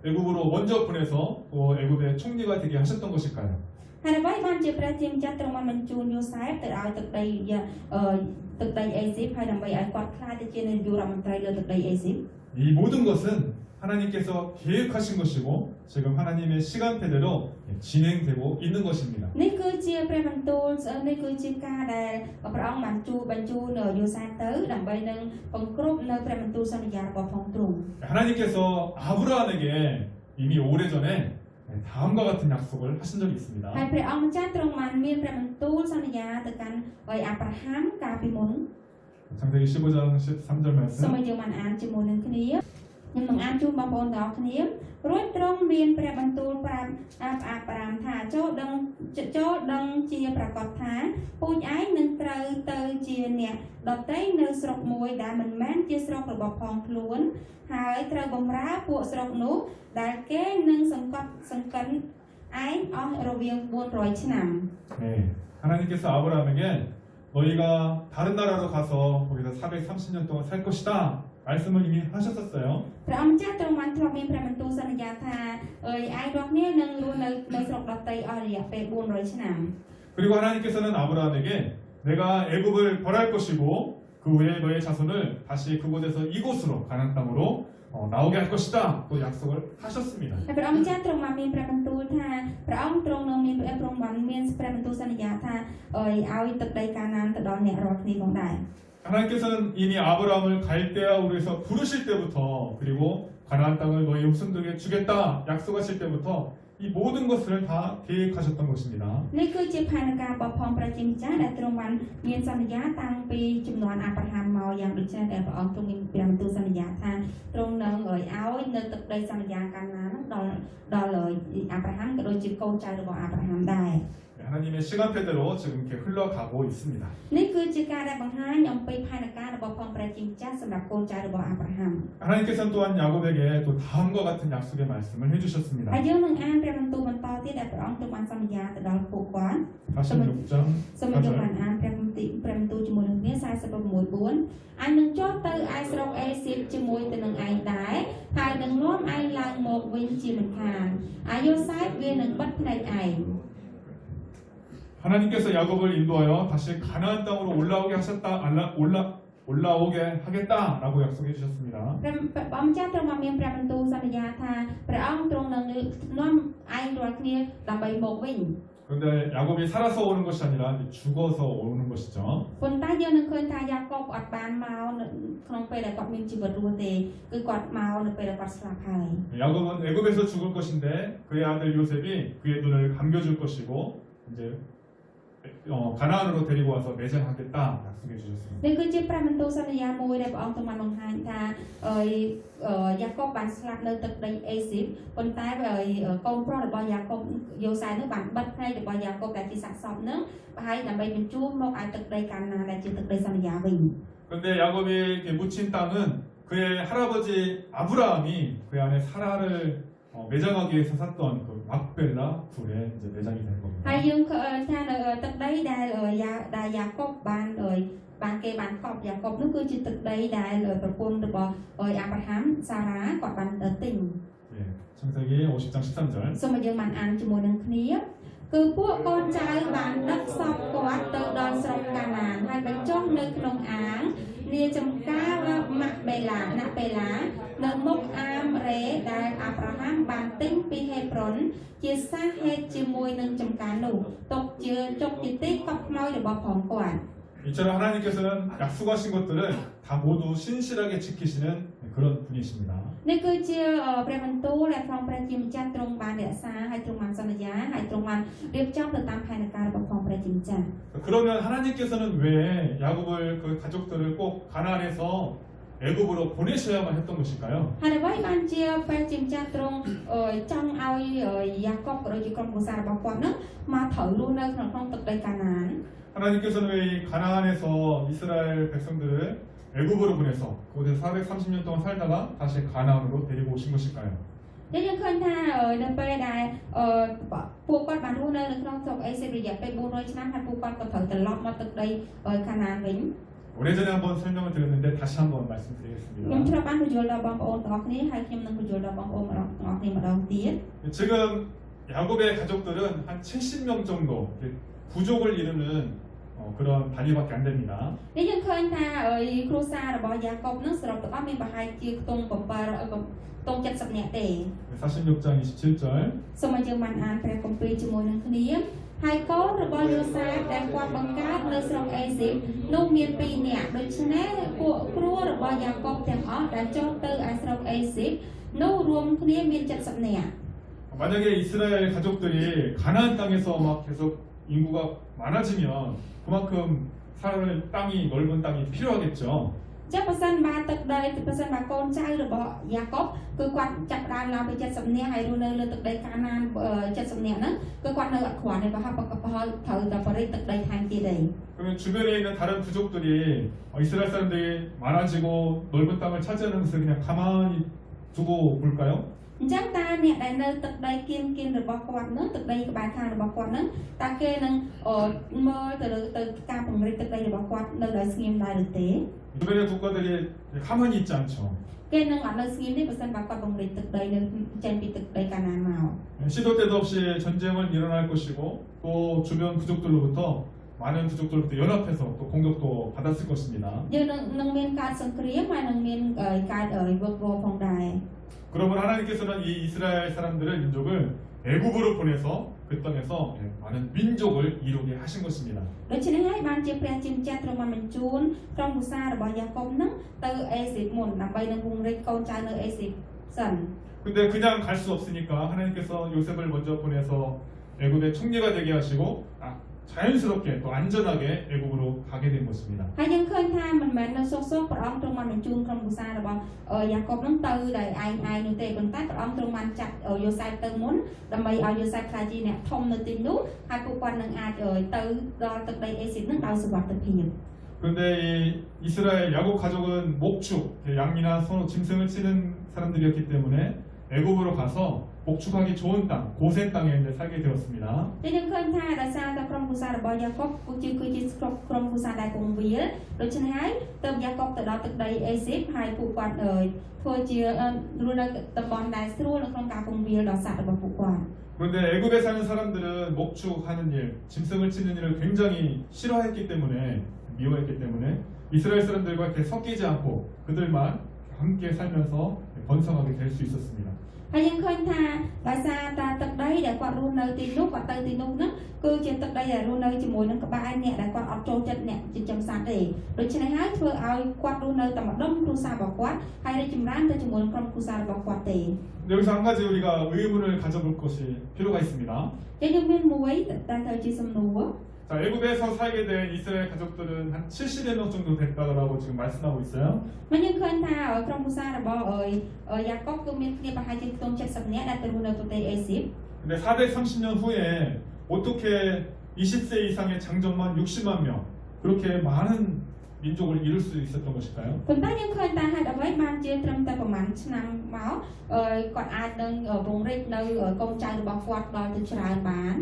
애굽으로 먼저 보내서 또 애굽의 총리가 되게 하셨던 것일까요? ហើយអ្វីបានជាព្រះជាម្ចាស់ទ្រង់បានបញ្ជូនយូសែបទៅឲ្យទឹកដីអេស៊ីបហើយដើម្បីឲ្យគាត់ខ្លាចទៅជានាយករដ្ឋមន្ត្រីលើទឹកដីអេស៊ីប 이 모든 것은 하나님께서 계획하신 것이고 지금 하나님의 시간표대로 진행되고 있는 것입니다. នេះគឺជាព្រះបន្ទូលនេះគឺជាការដែលព្រះអង្គបានបញ្ជូនយូសែបទៅដើម្បីនឹងបង្គ្រប់នៅព្រះបន្ទូលសន្យារបស់ផងទ្រង់ 하나님께서 아브라함에게 이미 오래전에 다음과 같은 약속을 하신 적이 있습니다. ហើយព្រះអង្គម្ចាស់ទ្រង់បានមានព្រះបន្ទូលសន្យាទៅកាន់អាប់រ៉ាហាំកាលពីមុន 창세기 15장 13절 សូម 말씀. ឲ្យយើងបានអានជាមួយនឹងគ្នាខ្ញុំនឹងអានជូនបងប្អូនទាំងអស់គ្នារួចទ្រង់មានព្រះបន្ទូលប្រាប់អាប់រ៉ាហាំថាចូលដឹងជាប្រកាសថាពូជឯងនឹងត្រូវទៅជាអ្នកដតីនៅស្រុកមួយដែលមិនមែនជាស្រុករបស់ផងខ្លួនហើយត្រូវបម្រើពួកស្រុកនោះដែលគេនឹងសង្កិនឯងអស់រវាង400ឆ្នាំ 네, 하나님께서 아브라함에게 너희가 다른 나라로 가서 거기서 430년 동안 살 것이다 말씀을 이미 하셨었어요. ព្រះអង្គម្ចាស់ទ្រង់បានធ្លាប់មានព្រះបន្ទូលសន្យាថាឯងរាល់គ្នានឹងរស់នៅស្រុកដទៃអស់រយៈពេល400ឆ្នាំ 그리고 하나님께서는 아브라함에게 내가 애굽을 벌할 것이고 그 후에 너의 자손을 다시 그곳에서 이곳으로 가나안 땅으로 나오게 할 것이다. 또 약속을 하셨습니다. ហើយព្រះអង្គម្ចាស់ទ្រង់បានមានព្រះបន្ទូលថាព្រះអង្គទ្រង់នឹងមានព្រះបន្ទូលសន្យាថាឲ្យទឹកដីកាណានទៅដល់អ្នករាល់គ្នាផងដែរ 하나님께서는 이미 아브라함을 갈대아우로 해서 부르실 때부터 그리고 가나안 땅을 너희 후손들에게 주겠다 약속하실 때부터 이 모든 것을 다 계획하셨던 것입니다. នេះគឺជាផែនការរបស់ផងព្រះជាម្ចាស់ដែលទ្រង់បានមានសន្យាតាំងពីចំនួនអាប់រ៉ាហាំមកយ៉ាងដូចនេះដែលព្រះអង្គទ្រង់មានព្រះបន្ទូលសន្យាថាទ្រង់នឹងឲ្យនៅទឹកដីសន្យាកាណានដល់អាប់រ៉ាហាំក៏ដូចជាកូនចៅរបស់អាប់រ៉ាហាំដែរ 하나님의 시간표대로 지금 이렇게 흘러가고 있습니다. នេះគឺជាការដែលបង្ហាញអំពីផែនការរបស់ផងព្រះជាម្ចាស់សម្រាប់កូនចៅរបស់អាប់រ៉ាហាំ 하나님께서는 또한 야곱에게 또 다음과 같은 약속의 말씀을 해주셨습니다. ហើយយើងនឹងអានព្រះបន្ទូលបន្តទៀតដែលព្រះអង្គទ្រង់បានសន្យាទៅដល់ពួកគាត់ 46장 សូមយើងបានអានព្រះបន្ទូលជាមួយនឹងគ្នា46:4 អញនឹងចុះទៅឯស្រុកអេស៊ីបជាមួយទៅនឹងឯងដែរហើយនឹងនាំឯងឡើងមកវិញជាមិនខានអាយូសែបវានឹងបិទភ្នែកឯង 하나님께서 야곱을 인도하여 다시 가나안 땅으로 올라오게 하겠다라고 약속해 주셨습니다. ព្រះអង្គចាស់ទ្រង់បានមានព្រះបន្ទូលសន្យាថាព្រះអង្គទ្រង់នឹងនាំឯងរាល់គ្នាដើម្បីមកវិញ 그런데 야곱이 살아서 오는 것이 아니라 죽어서 오는 것이죠. ប៉ុន្តែយើងនឹងឃើញថាយ៉ាកបអត់បានមកក្នុងពេលដែលគាត់មានជីវិតរស់ទេគឺគាត់មកនៅពេលដែលគាត់ស្លាប់ហើយ 야곱은 애굽에서 죽을 것인데 그의 아들 요셉이 그의 눈을 감겨줄 것이고 이제 가나안으로 데리고 와서 매장하겠다 약속해 주셨습니다. នេះគឺជាព្រះបន្ទូលសន្យាមួយដែលព្រះអង្គទ្រង់បានបង្ហាញថាយ៉ាកបបានស្លាប់នៅទឹកដីអេស៊ីបប៉ុន្តែកូនប្រុសរបស់យ៉ាកបយូសែនោះបានបិទភ្នែករបស់យ៉ាកបដែលជាសាកសពនឹងប្រហែលដើម្បីបញ្ជូនមកឲ្យទឹកដីកាណានដែលជាទឹកដីសន្យាវិញ 그런데 야곱이 묻힌 땅은 그의 할아버지 아브라함이 그 안에 사라를 매장하기 위해서 샀던 그 막벨라 굴에 이제 매장이 된 겁니다. ហើយយើងឃើញថានៅទឹកដីដែលយ៉ាកបបានគេបានកប់យ៉ាកបនោះគឺជាទឹកដីដែលប្រពន្ធរបស់អាប់រ៉ាហាំសារ៉ាគាត់បានទិញ 예, 창세기 50장 13절. សូមឲ្យយើងបានអានជាមួយនឹងគ្នាគឺពួកកូនចៅបានដឹកសពគាត់ទៅដល់ស្រុកកាណានហើយបញ្ចុះនៅក្នុងអាងនាចំការម៉ាក់បេឡាណាបេឡានៅមុខអាមរ៉េដែលអាប់រ៉ាហាំបានទិញពីហេប្រុនជាសាសហេតុជាមួយនឹងចំការនោះទុកជាចុកទីទីកប់ខ្មោចរបស់ផងគាត់ 이처럼 하나님께서는 약속하신 것들을 다 모두 신실하게 지키시는 그런 분이십니다. នេះគឺជាព្រះបន្ទូលដែលផងព្រះជាម្ចាស់ទ្រង់បានរក្សាហើយទ្រង់បានសន្យាហើយទ្រង់បានរៀបចំទៅតាមផែនការរបស់ផងព្រះជាម្ចាស់ 그러면 하나님께서는 왜 야곱을 그 가족들을 꼭 가나안에서 애굽으로 보내셔야만 했던 것일까요? ហើយអ្វីបានជាព្រះជាម្ចាស់ទ្រង់ចង់ឲ្យយ៉ាកបក៏ដូចជាក្រុមគ្រួសាររបស់គាត់នឹងមកត្រូវរស់នៅក្នុងទឹកដីកាណាន 하나님께서는 왜 이 가나안에서 이스라엘 백성들을 애굽으로 보내서 그곳에 430년 동안 살다가 다시 가나안으로 데리고 오신 것일까요? យើងឃើញថានៅពេលដែលពួកគាត់បានរស់នៅក្នុងស្រុកអេស៊ីបរយៈពេល400ឆ្នាំហើយពួកគាត់ក៏ត្រូវត្រឡប់មកទឹកដីកាណានវិញ 오래전에 한번 설명을 드렸는데 다시 한번 ខ្ញុំ 말씀드리겠습니다. ធ្លាប់បានបញ្យល់ដល់បងប្អូនទាំងអស់គ្នាហើយខ្ញុំនឹងបញ្យល់ដល់បងប្អូនទាំងអស់គ្នាម្ដងទៀត 지금 야곱의 가족들은 한 70명 정도 부족을 이루는 그런 단위밖에 안 됩니다. នេះយើងឃើញថាគ្រួសាររបស់យ៉ាកបនឹងសរុបទាំងអស់មានប្រហែលជាខ្ទង់70នាក់ទេ 46장 27절 សូមឲ្យយើងបានអានព្រះគម្ពីរជាមួយនឹងគ្នាហើយកូនរបស់យូសែបដែលគាត់បង្កើតនៅស្រុកអេស៊ីបនោះមាន2នាក់ដូច្នេះពួកគ្រួរបស់យ៉ាកបទាំងអស់ដែលចូលទៅឯស្រុកអេស៊ីបនោះរួមគ្នាមាន70នាក់ 만약에 이스라엘 가족들이 가나안 땅에서 막 계속 인구가 많아지면 그만큼 살 땅이 넓은 땅이 필요하겠죠. ចាប្រសិនបើទឹកដីប្រសិនបើកូនចៅរបស់យ៉ាកបគឺគាត់ចាប់ដើមឡើងពី70នាក់ហើយរស់នៅលើទឹកដីកាណាន70នាក់ហ្នឹងគឺគាត់នៅអត់គ្រាន់ទេប្រហែលត្រូវតែបរិយាទឹកដីថែមទៀតទេ 그러면 주변에 있는 다른 부족들이 이스라엘 사람들이 많아지고 넓은 땅을 차지하는 것을 그냥 가만히 두고 볼까요? អញ្ចឹងតើអ្នកដែលនៅទឹកដីគៀនរបស់គាត់នោះទឹកដីក្បែរខាងរបស់គាត់នោះតើគេនឹងមើលទៅការពង្រីកទឹកដីរបស់គាត់នៅដោយស្ងៀមដែរឬទេ 주변의 국가들이 가만히 있지 않죠. គេនឹងអត់នៅស្ងៀមទេបើសិនបើគាត់ពង្រីកទឹកដីនៅចេញពីទឹកដីកាណានមក 시도 때도 없이 전쟁은 일어날 것이고 또 주변 부족들로부터 많은 부족들로부터 연합해서 또 공격도 받았을 것입니다. យើងនឹងមានការសង្គ្រាមហើយនឹងមានការវឹកវរផងដែរ 그러면 하나님께서는 이 이스라엘 사람들을 민족을 애굽으로 보내서 그 땅에서 많은 민족을 이루게 하신 것입니다. ដូច្នេះហើយបានជាព្រះជាម្ចាស់ទ្រង់បានបញ្ជូនក្រុមគ្រួសាររបស់យ៉ាកុបហ្នឹងទៅអេស៊ីបមុនដើម្បីនឹងពង្រីកកូនចៅនៅអេស៊ីបសិន 근데 그냥 갈 수 없으니까 하나님께서 요셉을 먼저 보내서 애굽의 총리가 되게 하시고 자연스럽게 또 안전하게 애굽으로 가게 된 것입니다. ហើយយើងឃើញថាមិនមែននៅសុខព្រះអង្គទ្រង់បានបញ្ជូនក្រុមគ្រួសាររបស់យ៉ាកុបហ្នឹងទៅដោយឯងនោះទេប៉ុន្តែព្រះអង្គទ្រង់បានចាត់យូសែបទៅមុនដើម្បីឲ្យយូសែបខ្លាចជាអ្នកធំនៅទីនោះហើយពួកគាត់នឹងអាចទៅដល់ទឹកដីអេស៊ីបហ្នឹងដោយសុវត្ថិភាព 그런데 이 이스라엘 야곱 가족은 목축, 양이나 소, 짐승을 치는 사람들이었기 때문에 애굽으로 가서 목축하기 좋은 땅, 고센 땅에 이제 살게 되었습니다. តែយើងឃើញថាដោយសារតែក្រុមគ្រួសាររបស់យ៉ាកុបគឺជាក្រុមគ្រួសារដែលគង្វាលដូច្នេះហើយទើបយ៉ាកុបទៅដល់ទឹកដីអេស៊ីបហើយពួកគាត់ធ្វើជារស់នៅតំបន់ដែលស្រួលនៅក្នុងការគង្វាលដល់សត្វរបស់ពួកគាត់ 그런데 애굽에 사는 사람들은 목축하는 일, 짐승을 치는 일을 굉장히 싫어했기 때문에 미워했기 때문에 이스라엘 사람들과 이렇게 섞이지 않고 그들만 함께 살면서 번성하게 될 수 있었습니다. ហើយយើងឃើញថាដោយសារតែទឹកដីដែលគាត់រស់នៅទីនោះគាត់ទៅទីនោះហ្នឹងគឺជាទឹកដីដែលរស់នៅជាមួយនឹងក្បែរអ្នកដែលគាត់អត់ចូលចិត្តអ្នកចិញ្ចឹមសត្វទេដូច្នេះហើយធ្វើឲ្យគាត់រស់នៅតែម្ដុំគ្រួសាររបស់គាត់ហើយរីកចម្រើនទៅជាមួយនឹងក្រុមគ្រួសាររបស់គាត់ទេ 여기서 한 가지 우리가 의문을 가져볼 것이 필요가 있습니다. យើងមានមួយតែត្រូវជាសំណួរ 자, 애굽에서 살게 된 이스라엘 가족들은 한 70여 명 정도 됐다라고 지금 말씀하고 있어요. មិនយើងឃើញថាក្រុមគ្រួសាររបស់យ៉ាកុបគឺមានគ្នាប្រហែលជាខ្ទង់70នាក់ដែលទៅរស់នៅប្រទេសអេស៊ីប 근데 430년 후에 어떻게 20세 이상의 장정만 60만 명 그렇게 많은 민족을 이룰 수 있었던 것일까요? ប៉ុន្តែយើងឃើញថាហេតុអ្វីបានជាត្រឹមតែប្រហែលឆ្នាំមកគាត់អាចនឹងពង្រីកនៅកូនចៅរបស់គាត់ដល់ទៅច្រើនបាន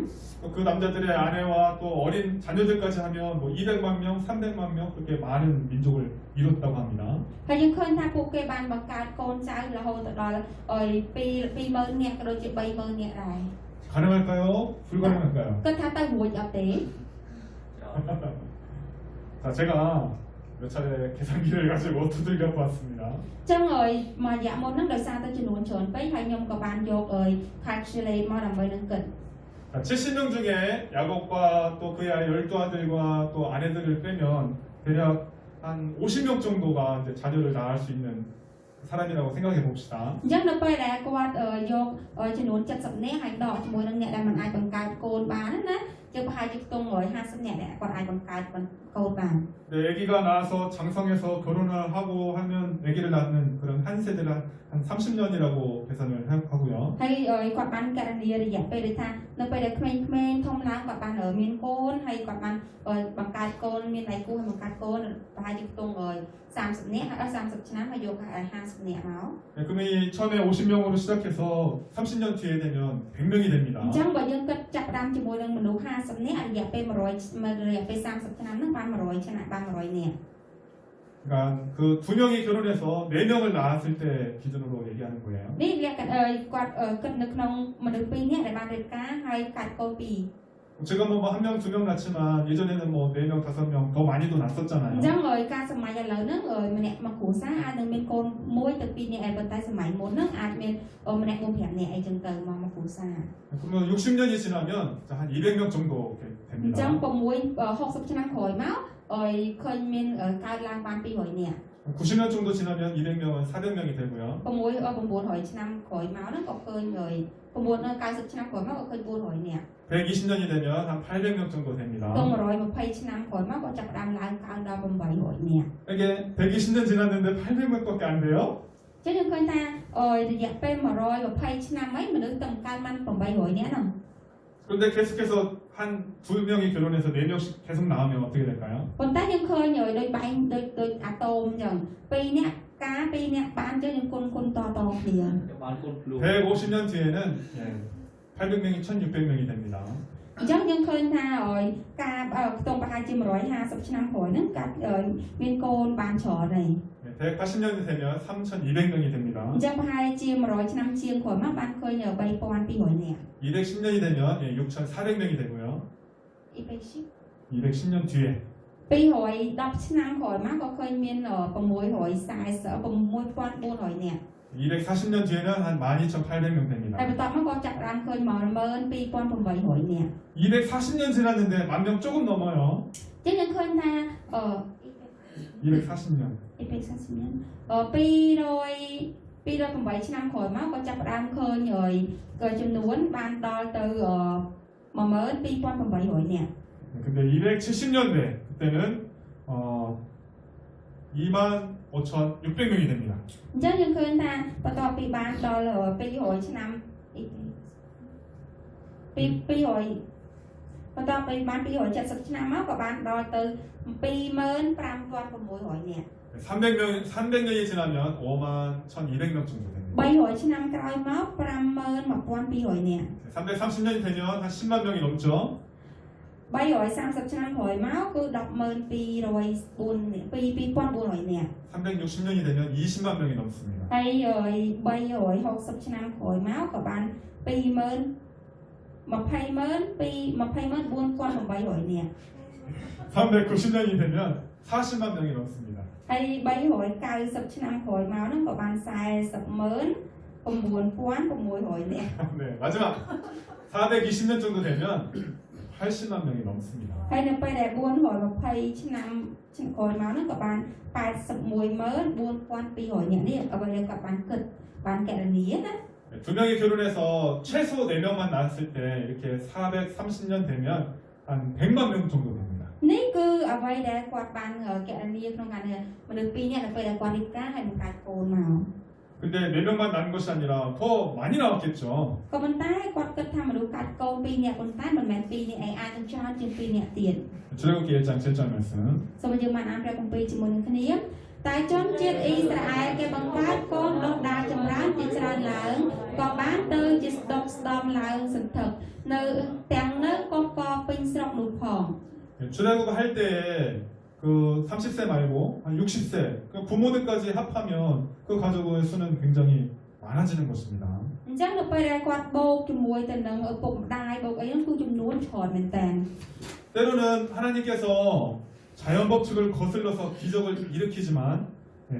그 남자들의 아내와 또 어린 자녀들까지 하면 뭐 200만 명, 300만 명 그렇게 많은 민족을 이뤘다고 합니다. ហើយយើងឃើញថាពួកគេបានបង្កើតកូនចៅរហូតទៅដល់20000នាក់ក៏ដូចជា30000នាក់ដែរ 가능할까요? 불가능할까요? គាត់ថាទៅរួចអត់ទេ 자, 제가 몇 차례 계산기를 가지고 두들겨 보았습니다. ចឹងមករយៈមុនហ្នឹងដោយសារតែចំនួនច្រើនពេកហើយខ្ញុំក៏បានយកcalculate មកដើម្បីនឹងគិត 자, 70명 중에 야곱과 또 그의 12아들과 또 아내들을 빼면 대략 한 50명 정도가 이제 자녀를 낳을 수 있는 사람이라고 생각해 봅시다. អញ្ចឹងនៅពេលដែលគាត់យកចំនួន70នាក់ហើយដកជាមួយនឹងអ្នកដែលមិនអាចបង្កើតកូនបានណាជាប្រហែលជាខ្ទង់150នាក់ដែលគាត់អាចបង្កើតកូនបាន 네, 아기가 나와서 장성해서 결혼을 하고 하면 아기를 낳는 그런 한 세대를 한 30년이라고 계산을 하고요. ហើយគាត់បានករណីរយៈពេលដូចថានៅពេលដែលក្មេងៗធំឡើងគាត់បានមានកូនហើយគាត់បានបង្កើតកូនមានដៃគូហើយបង្កើតកូនប្រហែលជាខ្ទង់30នាក់ហើយដល់30ឆ្នាំហើយយក50នាក់មក 네, 그럼 이 처음에 50명으로 시작해서 30년 뒤에 되면 100명이 됩니다. អញ្ចឹងបើយើងគិតចាប់ផ្ដើមជាមួយនឹងមនុស្ស50នាក់រយៈពេល100រយៈពេល30ឆ្នាំហ្នឹងបាន100ឆ្នាំបាន100នាក់ 그러니까 그 두 명이 결혼해서 4명을 낳았을 때 기준으로 얘기하는 거예요. នេះលក្ខណៈគាត់គិតនៅក្នុងមនុស្ស2នាក់ដែលបានរៀបការហើយកាត់កូន2 제가 뭐 한 명, 두 명 낳지만 예전에는 뭐 4명, 5명 더 많이도 អ 낳았었잖아요. ញ្ចឹងការសម័យឥឡូវហ្នឹងម្នាក់មកគ្រួសារអាចនឹងមានកូន1ទៅ2នាក់ឯប៉ុន្តែសម័យមុនហ្នឹងអាចមានម្នាក់4 5នាក់អីចឹងទៅមកគ្រួសារ 그러면 60년이 지나면 한 200명 정도 이렇게 អញ្ចឹង 됩니다. 60ឆ្នាំក្រោយមកឃើញមានកើតឡើងបាន200នាក់ 90년 정도 지나면 200명은 400명이 되고요. 900ឆ្នាំក្រោយមកហ្នឹងក៏ឃើញ90ឆ្នាំក្រោយមកក៏ឃើញ400នាក់ 120년이 되면 한 800명 정도 됩니다. ដល់120ឆ្នាំក្រោយមកក៏ចាប់ផ្ដើមឡើងកើនដល់800នាក់ 이게 120년 지났는데 800명밖에 안 돼요? ចឹងយើងឃើញថារយៈពេល120ឆ្នាំហើយមនុស្សតែកើតបាន800នាក់ហ្នឹង 그런데 계속해서 한 두 명이 결혼해서 4명씩 계속 낳으면 어떻게 될까요? ប៉ុន្តែយើងឃើញដូចបែងដូចអាតូមអញ្ចឹង2នាក់ការ2នាក់បានចឹងយើងគុណតគ្នា គ្នា បានគុណភ្លុង 150년 뒤에는 예, 800명이 1,600명이 됩니다. អញ្ចឹងយើងឃើញថាការខ្ទង់ប្រហែលជា150ឆ្នាំក្រោយហ្នឹងកាត់មានកូនបានច្រើនហើយ 예, 180년이 되면 3,200명이 됩니다. អញ្ចឹងប្រហែលជា100ឆ្នាំជាងក្រោយមកបានឃើញ3200នាក់ 210년이 되면 예, 6,400명이 되고요. 210년 뒤에 210ឆ្នាំក្រោយមកក៏ឃើញមាន6400នាក់ 240년 뒤에는 한 12,800명 តែ 됩니다. បន្ទាប់មកក៏ចាប់ផ្ដើមឃើញ12800នាក់ 240년 지났는데 10,000명 조금 넘어요. អញ្ចឹងយើងឃើញថា 240년. 208ឆ្នាំក្រោយមកក៏ចាប់ផ្ដើមឃើញចំនួនបានដល់ទៅ12800នាក់ 근데 270년대 그때는 25,600명이 됩니다. អញ្ចឹងយើងឃើញថាបន្ទាប់ពីបានដល់200ឆ្នាំបន្ទាប់ពីបាន270ឆ្នាំមកក៏បានដល់ទៅ25600នាក់ 300년이 지나면 51,200명 정도 됩니다. 300ឆ្នាំក្រោយមក51200នាក់ 330년이 되면 한 10만 명이 넘죠. 330ឆ្នាំក្រោយមកគឺ12400នាក់ 360년이 되면 20만 명이 넘습니다. ហើយ360ឆ្នាំក្រោយមកក៏បាន204,800នាក់ 390년이 되면 40만 명이 넘습니다. ហើយ390ឆ្នាំក្រោយមកហ្នឹងក៏បាន409,600នាក់ 네, 마지막 420년 정도 되면 80만 명이 넘습니다. ហើយនៅពេលដែល420ឆ្នាំក្រោយមកហ្នឹងក៏បាន814,200នាក់នេះអ្វីដែលគាត់បានគិតបានកណនាណា 두 명이 결혼해서 최소 4명만 낳았을 때 이렇게 430년 되면 한 100만 명 정도 됩니다. នេះគឺអ្វីដែលគាត់បានកណនាក្នុងការមនុស្ស2នាក់នៅពេលដែលគាត់រៀបការហើយបង្កើតកូនមក 근데 4명만 낳은 것이 아니라 더 많이 나왔겠죠. ក៏ប៉ុន្តែគាត់គិតថាមនុស្សកាត់កូន2នាក់ប៉ុន្តែមិនមែន2នាក់ឯងអាចនឹងច្រើនជាង2នាក់ទៀត 출애굽기 1장 7절 말씀. សូមយើងបានអានព្រះគម្ពីរជាមួយនឹងគ្នាតែជនជាតិអ៊ីស្រាអែលគេបង្កើតកូនដុះដាលចម្រើនជាច្រើនឡើងក៏បានទៅជាស្ដុកស្ដំឡើងសន្ធឹកនៅទាំងនៅកកពេញស្រុកនោះផង 출애굽 할 때 그 30세 말고 한 60세 그 부모들까지 합하면 그 가족의 수는 굉장히 많아지는 것입니다. អញ្ចឹងនៅពេលដែលគាត់បូកជាមួយទៅនឹងឪពុកម្ដាយបូកអីហ្នឹងគឺចំនួនច្រើនមែនតើ 때로는 하나님께서 자연 법칙을 거슬러서 기적을 일으키지만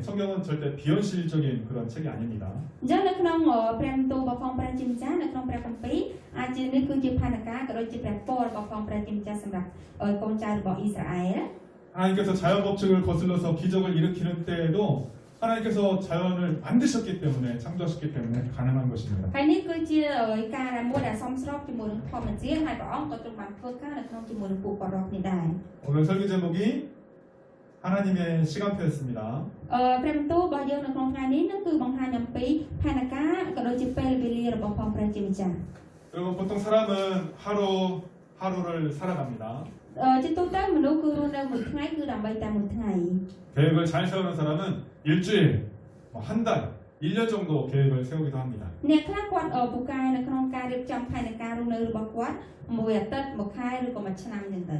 성경은 절대 비현실적인 그런 책이 아닙니다. អញ្ចឹងនៅក្នុងព្រះបន្ទូលរបស់ផងព្រះជាម្ចាស់នៅក្នុងព្រះគម្ពីរអាចជានេះគឺជាផែនការក៏ដូចជាព្រះពររបស់ផងព្រះជាម្ចាស់សម្រាប់កូនចៅរបស់អ៊ីស្រាអែល 하나님께서 자연 법칙을 거슬러서 기적을 일으키는 때에도 하나님께서 자연을 만드셨기 때문에 창조하셨기 때문에 가능한 것입니다. ហើយនេះគឺជាការមួយដែលសមស្របជាមួយនឹងធម្មជាតិហើយព្រះអង្គក៏ទ្រង់បានធ្វើការនៅក្នុងជាមួយនឹងពួកគាត់រាល់គ្នាដែរ 오늘 설교 제목이 하나님의 시간표였습니다. ព្រះបន្ទូលរបស់យើងនៅក្នុងថ្ងៃនេះនឹងគឺបង្ហាញអំពីផែនការក៏ដូចជាពេលវេលារបស់ផងព្រះជាម្ចាស់ 여러분 보통 사람은 하루를 살아갑니다. ជាទូទៅមនុស្សគឺរស់នៅមួយថ្ងៃគឺដើម្បីតែមួយថ្ងៃ 계획을 잘 세우는 사람은 일주일, 한 달, 1년 정도 계획을 세우기도 합니다. អ្នកខ្លះគាត់ពូកែនៅក្នុងការរៀបចំផែនការរស់នៅរបស់គាត់មួយអាទិត្យមួយខែឬក៏មួយឆ្នាំអញ្ចឹងទៅ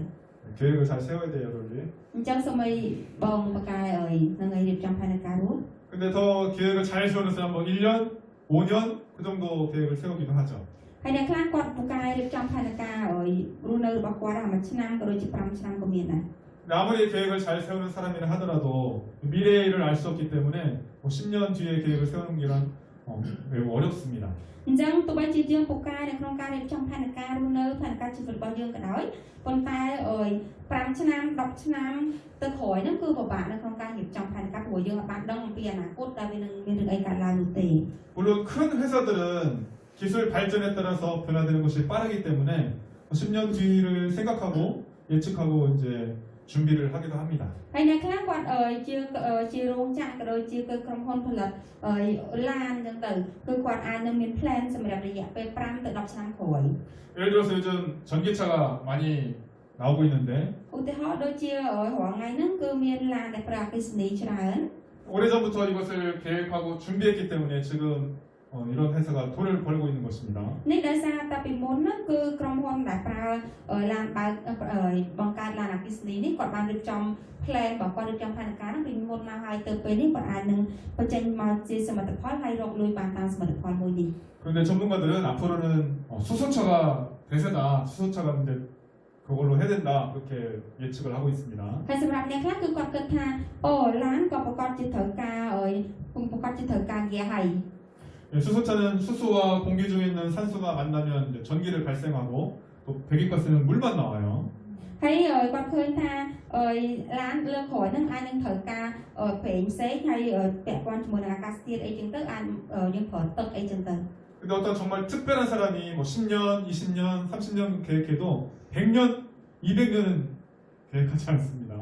계획을 잘 세워야 돼요, 여러분. អញ្ចឹងសូមឲ្យបងពូកែនឹងឲ្យរៀបចំផែនការរស់ 근데 더 계획을 잘 세우는 사람 뭐 1년, 5년 그 정도 계획을 세우기도 하죠. ហើយអ្នកខ្លះគាត់ពូកែរៀបចំផែនការរស់នៅរបស់គាត់មួយឆ្នាំក៏ដូចជា5ឆ្នាំក៏មានដែរ 근데 아무리 계획을 잘 세우는 사람이라 하더라도 미래의 일을 알 수 없기 때문에 뭐 10년 뒤에 계획을 세우는 게 매우 어렵습니다. អញ្ចឹងទោះបីជាយើងពូកែនៅក្នុងការរៀបចំផែនការរស់នៅផែនការជីវិតរបស់យើងក៏ដោយប៉ុន្តែ5ឆ្នាំ10ឆ្នាំទៅក្រោយហ្នឹងគឺពិបាកនៅក្នុងការរៀបចំផែនការព្រោះយើងអាចបានដឹងអំពីអនាគតដែលវានឹងមានរឿងអីកើតឡើងនោះទេ 물론 큰 회사들은 기술 발전에 따라서 변화되는 것이 빠르기 때문에 10년 뒤를 생각하고 예측하고 이제 준비를 하기도 합니다. ហើយអ្នកខ្លះគាត់ជារោងចក្រក៏ដូចជាក្រុមហ៊ុនផលិតឡានអញ្ចឹងទៅគឺគាត់អាចនឹងមាន plan សម្រាប់រយៈពេល5ទៅ10ឆ្នាំក្រោយ 예를 들어서 요즘 전기차가 많이 나오고 있는데 ឧទាហរណ៍ដូចជារាល់ថ្ងៃហ្នឹងគឺមានឡានដែលប្រើអគ្គិសនីច្រើន 오래전부터 이것을 계획하고 준비했기 때문에 지금 이런 회사가 돈을 벌고 있는 것입니다. នេះដោយសារតែពីមុនហ្នឹងគឺក្រុមហ៊ុនដែលប្រើឡានបើកបង្កើតឡានអគ្គិសនីនេះគាត់បានរៀបចំ plan របស់គាត់រៀបចំផែនការហ្នឹងពីមុនមកហើយទៅពេលនេះគាត់អាចនឹងបញ្ចេញមកជាសមិទ្ធផលហើយរកលុយបានតាមសមិទ្ធផលមួយនេះ 그런데 전문가들은 앞으로는 수소차가 대세다. 수소차가 근데 그걸로 해야 된다. 그렇게 예측을 하고 있습니다. ហើយសម្រាប់អ្នកខ្លះគឺគាត់គិតថាអូឡានក៏ប្រកបជាត្រូវការប្រកបជាត្រូវការងារហើយ 수소차는 수소와 공기 중에 있는 산소가 만나면 이제 전기를 발생하고 또 배기가스는 물만 나와요. ហើយគាត់ឃើញថាឡានលើក្រោយហ្នឹងអាចនឹងត្រូវការប្រេងផ្សេងហើយពាក់ព័ន្ធជាមួយនឹងអាកាសធាតុអីចឹងទៅអាចយើងប្រើទឹកអីចឹងទៅ 근데 어떤 정말 특별한 사람이 뭐 10년, 20년, 30년 계획해도 100년, 200년은 계획하지 않습니다.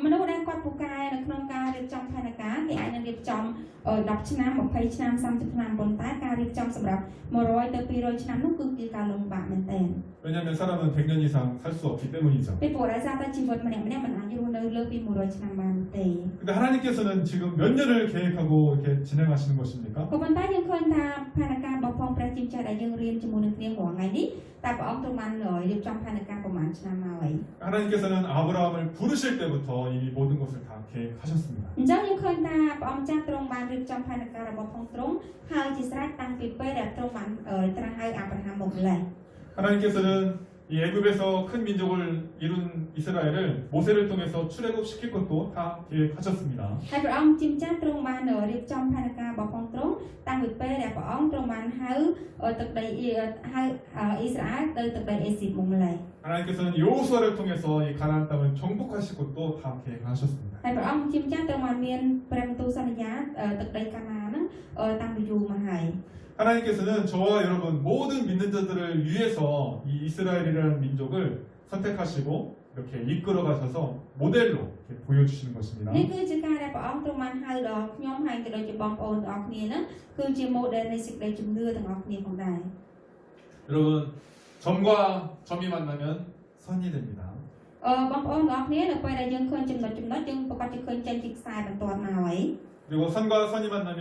មនុស្សដែលគាត់ពូកែនៅក្នុងការរៀបចំផែនការគេអាចនឹងរៀបចំ10ឆ្នាំ20ឆ្នាំ30ឆ្នាំប៉ុន្តែការរៀបចំសម្រាប់100ទៅ200ឆ្នាំនោះគឺជាការលំបាកមែនទែន 왜냐하면 사람은 100년 이상 살 수 없기 때문이죠. ពីព្រោះដោយសារតែជីវិតម្នាក់ៗមិនអាចរស់នៅលើពី100ឆ្នាំបានទេ 근데 하나님께서는 지금 몇 년을 계획하고 이렇게 진행하시는 것입니까? ក៏ប៉ុន្តែយើងឃើញថាផែនការរបស់ផងព្រះជាម្ចាស់ដែលយើងរៀនជាមួយនឹងគ្នារាល់ថ្ងៃនេះតែព្រះអង្គទ្រង់បានរៀបចំផែនការប្រហែលឆ្នាំមកហើយ 하나님께서는 아브라함을 부르실 때부터 이미 모든 것을 다 계획하셨습니다. អញ្ចឹងយើងឃើញថាព្រះអង្គចាស់ទ្រង់បានរៀបចំផែនការរបស់ផងទ្រង់ហើយជាស្រេចតាំងពីពេលដែលទ្រង់បានត្រាស់ហៅអាប់រ៉ាហាំមកម្លេះ 하나님께서는 이 애굽에서 큰 민족을 이룬 이스라엘을 모세를 통해서 출애굽시킬 것도 다 계획하셨습니다. ហើយព្រះអង្គជាម្ចាស់ទ្រង់បានរៀបចំផែនការរបស់ផងទ្រង់តាំងពីពេលដែលព្រះអង្គទ្រង់បានហៅទឹកដីហៅអ៊ីស្រាអែលទៅទឹកដីអេស៊ីបមកម្លេះ 하나님께서는 여호수아를 통해서 이 가나안 땅을 정복하실 것도 다 계획하셨습니다. ហើយព្រះអង្គជាម្ចាស់ទ្រង់បានមានព្រះបន្ទូលសន្យាទឹកដីកាណាហ្នឹងតាំងពីយូរមកហើយ 하나님께서는 저와 여러분 모든 믿는 자들을 위해서 이 이스라엘이라는 민족을 선택하시고 이렇게 이끌어 가셔서 모델로 이렇게 보여주시는 것입니다. នេះគឺជាការដែលព្រះអង្គទ្រង់បានហៅដល់ខ្ញុំហើយក៏ដូចជាបងប្អូនទាំងអស់គ្នាហ្នឹងគឺជា model នៃសេចក្តីជំនឿទាំងអស់គ្នាផងដែរ 여러분 점과 점이 만나면 선이 됩니다. បងប្អូនទាំងអស់គ្នានៅពេលដែលយើងឃើញចំណុចយើងប្រកាសជាឃើញចេញពីខ្សែបន្ទាត់មកហើយ 그리고 선과 선이 만나면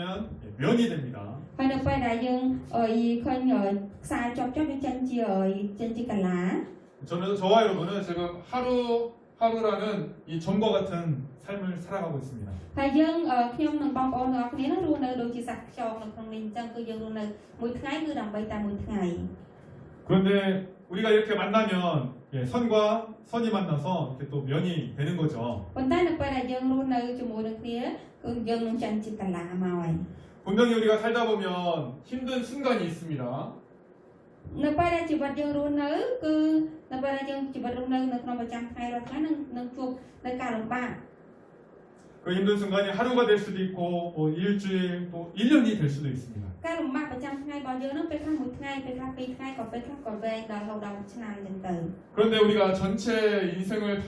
면이 됩니다. ហើយនៅពេលដែលយើងឃើញខ្សែជាប់យើងចេញជាកាឡា 저와 여러분은 지금 하루라는 이 점과 같은 삶을 살아가고 있습니다. ហើយយើងខ្ញុំនិងបងប្អូនទាំងអស់គ្នានឹងរស់នៅដូចជាសត្វខ្យងនៅក្នុងនេះអញ្ចឹងគឺយើងរស់នៅមួយថ្ងៃគឺដើម្បីតែមួយថ្ងៃ 그런데 우리가 이렇게 만나면 선과 선이 만나서 이렇게 또 면이 되는 거죠. ប៉ុន្តែនៅពេលដែលយើងរស់នៅជាមួយនឹងគ្នាគឺយើងនឹងចេញជាកាឡាមកហើយ 분명히 우리가 살다 보면 힘든 순간이 있습니다. នៅពេលដែលជីវិតយើងរស់នៅគឺនៅពេលដែលយើងជីវិតរស់នៅនៅក្នុងប្រចាំថ្ងៃរាល់ថ្ងៃនឹងជួបនៅការលំបាក 그 힘든 순간이 하루가 될 수도 있고 뭐 일주일 또 1년이 될 수도 있습니다. ការលំបាកប្រចាំថ្ងៃរបស់យើងនឹងពេលខ្លះមួយថ្ងៃពេលខ្លះពីរថ្ងៃក៏ពេលខ្លះក៏វែងដល់រហូតដល់ឆ្នាំអញ្ចឹងទៅ 그런데 우리가 전체 인생을 다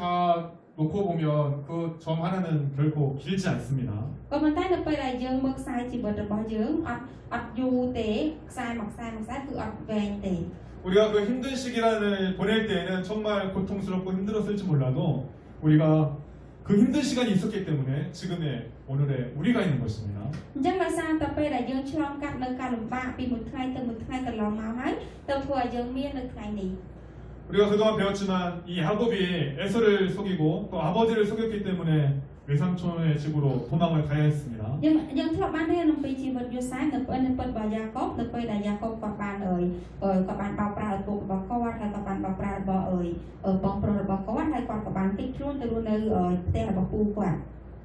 놓고 보면 그 점 하나는 결코 길지 않습니다. ក៏ប៉ុន្តែនៅពេលដែលយើងមើលខ្សែជីវិតរបស់យើងអត់យូរទេខ្សែមួយខ្សែគឺអត់វែងទេ 우리가 그 힘든 시기를 보낼 때에는 정말 고통스럽고 힘들었을지 몰라도 우리가 그 힘든 시간이 있었기 때문에 지금의 오늘의 우리가 있는 것입니다. អញ្ចឹងដោយសារតែពេលដែលយើងឆ្លងកាត់នៅការលំបាកពីមួយថ្ងៃទៅមួយថ្ងៃកន្លងមកហើយទៅធ្វើឲ្យយើងមាននៅថ្ងៃនេះ 우리가 그동안 배웠지만 이 야곱이 에서를 속이고 또 아버지를 속였기 때문에 외삼촌의 집으로 도망을 가야 했습니다. យើងធ្លាប់បានរៀនអំពីជីវិតយូសានៅពេលរបស់យ៉ាកបនៅពេលដែលយ៉ាកបគាត់បានបោកប្រាស់ឪពុករបស់គាត់ហើយគាត់បានបោកប្រាស់របស់បងប្រុសរបស់គាត់ហើយគាត់ក៏បានតិចខ្លួនទៅរស់នៅផ្ទះរបស់ពូគាត់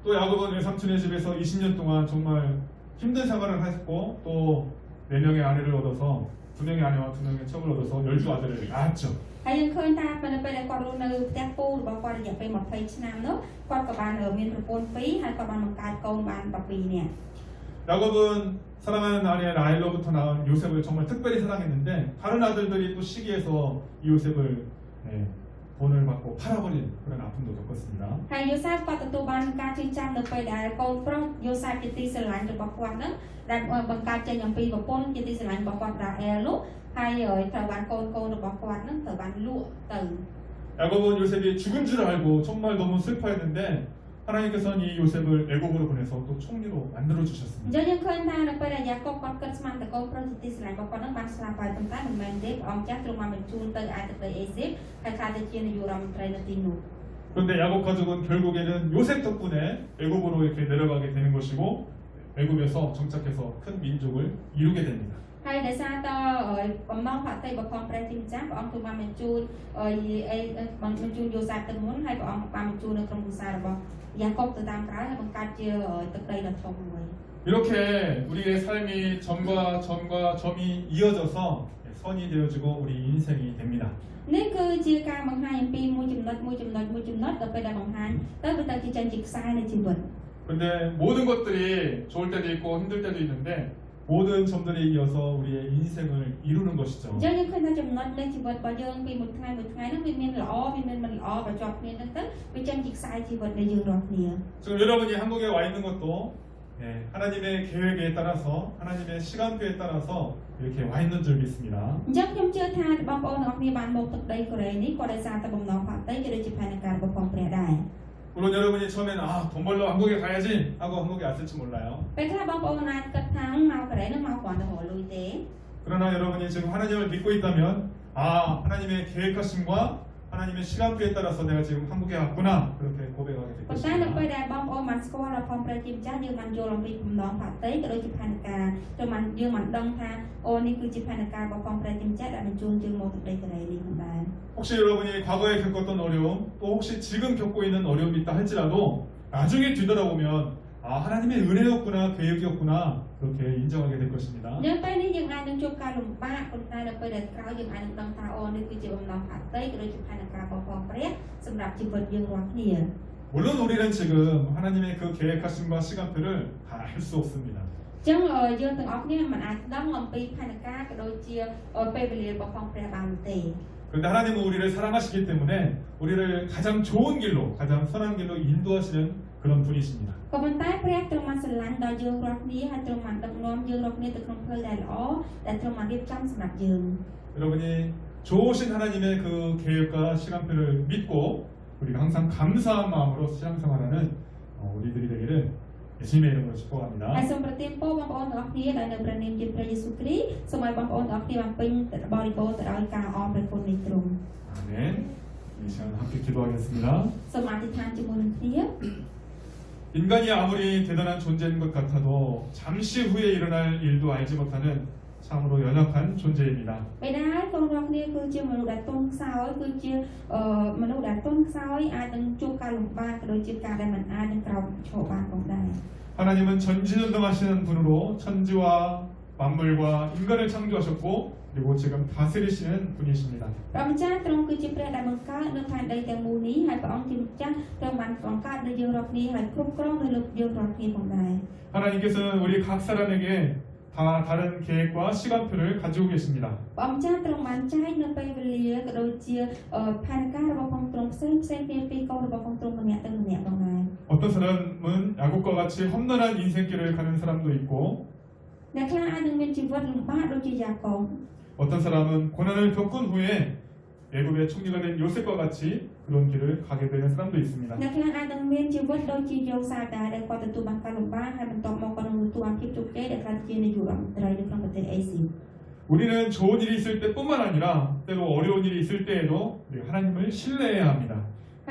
또 야곱은 외삼촌의 집에서 20년 동안 정말 힘든 생활을 했고 또 4명의 아내를 얻어서 2명의 아내와 2명의 첩을 얻어서 12아들을 낳았죠. ហើយយើងឃើញថានៅពេលដែលគាត់រស់នៅផ្ទះពូរបស់គាត់រយៈពេល20ឆ្នាំនោះគាត់ក៏បានមានប្រពន្ធ2ហើយគាត់បានបង្កើតកូនបាន12នាក់ 야곱은 사랑하는 아내 라헬로부터 낳은 요셉을 정말 특별히 사랑했는데 다른 아들들이 또 시기해서 이 요셉을 돈을 받고 팔아버린 그런 아픔도 겪었습니다. ហើយយូសាបគាត់ទទួលបានការជឿចាំនៅពេលដែលកូនប្រុសយូសាបជាទីស្រឡាញ់របស់គាត់ហ្នឹងដែលបង្កើតចេញអំពីប្រពន្ធជាទីស្រឡាញ់របស់គាត់រ៉ាអែលនោះហើយត្រូវបានកូនរបស់គាត់ហ្នឹងត្រូវបានលក់ទៅ 야곱은 요셉이 죽은 줄 알고 정말 너무 슬퍼했는데 하나님께서는 이 요셉을 애굽으로 보내서 또 총리로 만들어 អ 주셨습니다. ញ្ចឹងយើងឃើញថានៅពេលដែលយ៉ាកុបគាត់គិតស្មានតែកូនប្រុសជាទីស្រឡាញ់របស់គាត់នឹងបានស្លាប់ហើយប៉ុន្តែមិនមែនទេព្រះអង្គចាស់ទ្រង់បានបញ្ជូនទៅឯទឹកដីអេស៊ីបហើយខ្លះទៅជានាយករដ្ឋមន្ត្រីនៅទីនោះ 그런데 야곱 가족은 결국에는 요셉 덕분에 애굽으로 이렇게 내려가게 되는 것이고 애굽에서 정착해서 큰 민족을 이루게 됩니다. ហើយដោយសារតបំណងផតិបផងព្រះទីម្ចាស់ព្រះអង្គទ្រង់បានបញ្ជូនបញ្ជូនយូសាបទៅមុនហើយព្រះអង្គបានបញ្ជូននៅក្នុងគ្រួសាររបស់យ៉ាកុបទៅតាមក្រោយហើយបង្កើតជាទឹកដីដ៏ធំមួយ 이렇게 우리의 삶이 점과 점이 이어져서 선이 되어지고 우리 인생이 됩니다. នេះគឺជាការបង្ហាញអំពីមួយចំណុចដល់ពេលដែលបង្ហាញទៅវាទៅជាចេញជាខ្សែនៃជីវិត 근데 모든 것들이 좋을 때도 있고 힘들 때도 있는데 모든 점들이 이어서 우리의 인생을 이루는 អ 것이죠. ញ្ចឹងយើងឃើញថាចំណុចនៃជីវិតរបស់យើងពីមួយថ្ងៃហ្នឹងវាមានល្អវាមានមិនល្អបញ្ចប់គ្នាហ្នឹងទៅវាចេញជាខ្សែជីវិតដែលយើងរាល់គ្នា 지금 여러분이 한국에 와 있는 것도 하나님의 계획에 따라서 하나님의 시간표에 따라서 이렇게 와 있는 줄 믿습니다. អញ្ចឹងខ្ញុំជឿថាបងប្អូនទាំងអស់គ្នាបានមកទឹកដីកូរ៉េនេះក៏ដោយសារតែបំណងផតិក៏ដូចជាផែនការរបស់ផងព្រះដែរ 물론 여러분이 처음에는 돈 벌러 한국에 가야지 하고 한국에 왔을지 몰라요. ពេលខ្លះបងប្អូនអាចគិតថាមកកូរ៉េនឹងមកគ្រាន់តែរកលុយទេ 그러나 여러분이 지금 하나님을 믿고 있다면 하나님의 계획하심과 하나님의 시간표에 따라서 내가 지금 한국에 왔구나 그렇게 고백하게 될 ប៉ុន្តែនៅ 것입니다. ពេលដែលបងប្អូនបានស្គាល់ដល់ផងព្រះជាម្ចាស់យើងបានយល់អំពីបំណងផតិក៏ដូចជាផែនការទៅបានយើងបានដឹងថាអូនេះគឺជាផែនការរបស់ផងព្រះជាម្ចាស់ដែលបញ្ជូនយើងមកទឹកដីកូរ៉េនេះផងដែរ 혹시 여러분이 과거에 겪었던 어려움 또 혹시 지금 겪고 있는 어려움이 있다 할지라도 나중에 뒤돌아보면 하나님의 은혜였구나 계획이었구나 그렇게 인정하게 될 것입니다. នៅពេលនេះយើងអាចនឹងជួបការលំបាកប៉ុន្តែនៅពេលដែលក្រោយយើងអាចនឹងដឹងថាអូនេះគឺជាបំណងផតិក៏ដូចជាផែនការរបស់ផងព្រះសម្រាប់ជីវិតយើងរាល់គ្នា 물론 우리는 지금 하나님의 그 계획하심과 시간표를 다 알 수 없습니다. អញ្ចឹងយើងទាំងអស់គ្នាមិនអាចដឹងអំពីផែនការក៏ដូចជាពេលវេលារបស់ផងព្រះបានទេ 그런데 하나님은 우리를 사랑하시기 때문에 우리를 가장 좋은 길로 가장 선한 길로 인도하시는 그런 분이십니다. ក៏ប៉ុន្តែព្រះទ្រង់បានស្រឡាញ់ដល់យើងរាល់គ្នាហើយទ្រង់បានដឹកនាំយើងរាល់គ្នាទៅក្នុងផ្លូវដែលល្អដែលទ្រង់បានរៀបចំសម្រាប់យើង 여러분이 좋으신 하나님의 그 계획과 시간표를 믿고 우리가 항상 감사한 마음으로 신앙생활하는 우리들이 되기를 예수님의 이름으로 축복합니다. ហើយសូមប្រទានពរបងប្អូនទាំងអស់គ្នាដែលនៅព្រះនាមជាព្រះយេស៊ូវគ្រីស្ទសូមឲ្យបងប្អូនទាំងអស់គ្នាបានពេញបរិបូរណ៍ទៅដោយការអរព្រះគុណនៃទ្រង់ 아멘. 이 시간 함께 기도하겠습니다. សូមអធិដ្ឋានជាមួយនឹងគ្នា 인간이 아무리 대단한 존재인 것 같아도 잠시 후에 일어날 일도 알지 못하는 참으로 연약한 존재입니다. ពេលដែរកូនរាល់គ្នាគឺជាមនុស្សដែលទន់ខ្សោយគឺជាមនុស្សដែលទន់ខ្សោយអាចនឹងជួបការលំបាកក៏ដូចជាការដែលមិនអាចនឹងក្រោកឈរបានផងដែរ 하나님은 전지전능하시는 분으로 천지와 만물과 인간을 창조하셨고 그리고 지금 다스리시는 분이십니다. ព្រះម្ចាស់ទ្រង់គឺជាព្រះដែលបង្កើតនៅផែនដីទាំងមូលនេះហើយព្រះអង្គជាម្ចាស់ទ្រង់បានបង្កើតនៅយើងរាល់គ្នាហើយគ្រប់គ្រងនៅលើយើងរាល់គ្នាផងដែរ 하나님께서는 우리 각 사람에게 다 다른 계획과 시간표를 가지고 계십니다. ព្រះម្ចាស់ទ្រង់បានចែកនៅពេលវេលាក៏ដូចជាផែនការរបស់ផងទ្រង់ផ្សេងគ្នាពីកូនរបស់ផងទ្រង់ម្នាក់ទៅម្នាក់ផងដែរ 어떤 사람은 야곱과 같이 험난한 인생길을 가는 사람도 있고 អ្នកខ្លះអាចនឹងមានជីវិតលំបាកដូចជាយ៉ាកុប 어떤 사람은 고난을 겪은 후에 애굽의 총리가 된 요셉과 같이 그런 길을 가게 되는 사람도 있습니다. អ្នកខ្លះអាចនឹងមានជីវិតដូចជាយូសាដែរដែលគាត់ទទួលបានការលំបាកហើយបន្ទាប់មកគាត់នឹងទទួលបានភាពជោគជ័យដែលក្លាយជានាយករដ្ឋមន្ត្រីនៅក្នុងប្រទេសអេស៊ីប 우리는 좋은 일이 있을 때뿐만 아니라 때로 어려운 일이 있을 때에도 우리가 하나님을 신뢰해야 합니다.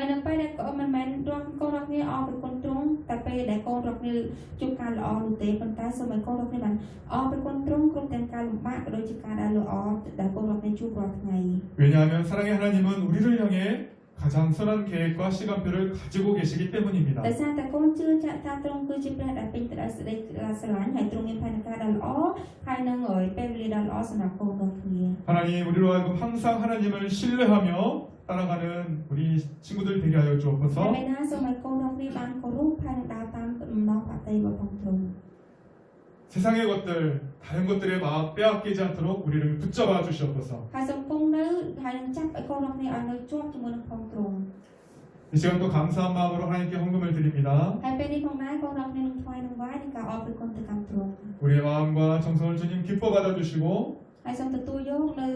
ហើយនៅពេលដែលមិនមែនរកកូនរបស់គ្នាអរព្រគុណទ្រង់តែពេលដែលកូនរបស់គ្នាជួបការល្អនោះទេប៉ុន្តែសូមឲ្យកូនរបស់គ្នាបានអរព្រគុណទ្រង់គ្រប់ទាំងការលំបាកក៏ដូចជាការដែលល្អដែលកូនរបស់គ្នាជួបរាល់ថ្ងៃ 왜냐하면 사랑의 하나님은 우리를 향해 가장 선한 계획과 시간표를 가지고 계시기 때문입니다. ដោយសារតែកូនជឿចាក់ថាទ្រង់គឺជាព្រះដែលពេញទៅដោយសេចក្តីស្រឡាញ់ហើយទ្រង់មានផែនការដ៏ល្អហើយនឹងពេលវេលាដ៏ល្អសម្រាប់កូនរបស់គ្នា 하나님 우리로 하여금 항상 하나님을 신뢰하며 따라가는 우리 친구들 되게 하여 ហើយ 주옵소서. ពេលណាសូមឲ្យកូនរបស់គ្នាបានគោរពហើយនឹងដើរតាមដំណងផតិរបស់ផងទ្រង់ 세상의 것들 다른 것들에 막 빼앗기지 않도록 우리를 붙잡아 주시옵소서. ហើយសូមគង់នៅហើយនឹងចាប់ឲ្យកូនរបស់គ្នាឲ្យនៅជាប់ជាមួយនឹងផងទ្រង់ 이 시간도 감사한 마음으로 하나님께 헌금을 드립니다. ហើយពេលនេះផងដែរកូនរបស់គ្នានឹងថ្វាយនឹងវាយនឹងការអរព្រគុណទៅកាន់ទ្រង់ 우리의 마음과 정성을 주님 기뻐 받아주시고 ហើយសូមទទួលយកនៅ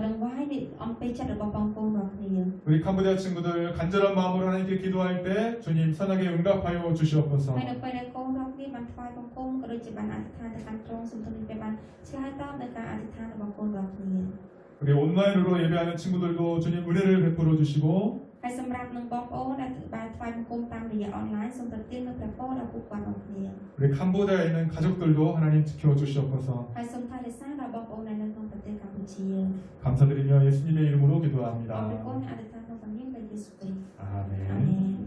នឹងវាយនេះអំពីចិត្តរបស់បងប្អូនរបស់គ្នា 우리 우리 캄보디아 친구들 간절한 마음으로 하나님께 기도할 때 주님 선하게 응답하여 주시옵소서. ហើយនៅពេលដែលកូនរបស់គ្នាបានថ្វាយបង្គំក៏ដូចជាបានអធិដ្ឋានទៅកាន់ទ្រង់សូមទ្រង់ព្រះបានឆ្លើយតបនៅការអធិដ្ឋានរបស់កូនរបស់គ្នា 우리 온라인으로 예배하는 친구들도 주님 은혜를 베풀어 주시고 ហើយសម្រាប់នឹងបងប្អូនដែលបានថ្វាយបង្គំតាមរយៈអនឡាញសូមប្រទាននូវព្រះពរដល់ពួកគាត់របស់គ្នា 우리 캄보디아에 있는 가족들도 하나님 지켜 주시옵소서. ហើយសូមថែរក្សាដល់បងប្អូនដែលនៅក្នុងប្រទេសកម្ពុជា 감사드리며 예수님의 이름으로 អរ 기도합니다. គុណអធិដ្ឋានក្នុងព្រះនាមព្រះយេស៊ូវគ្រីស្ទ 아멘. អាមែន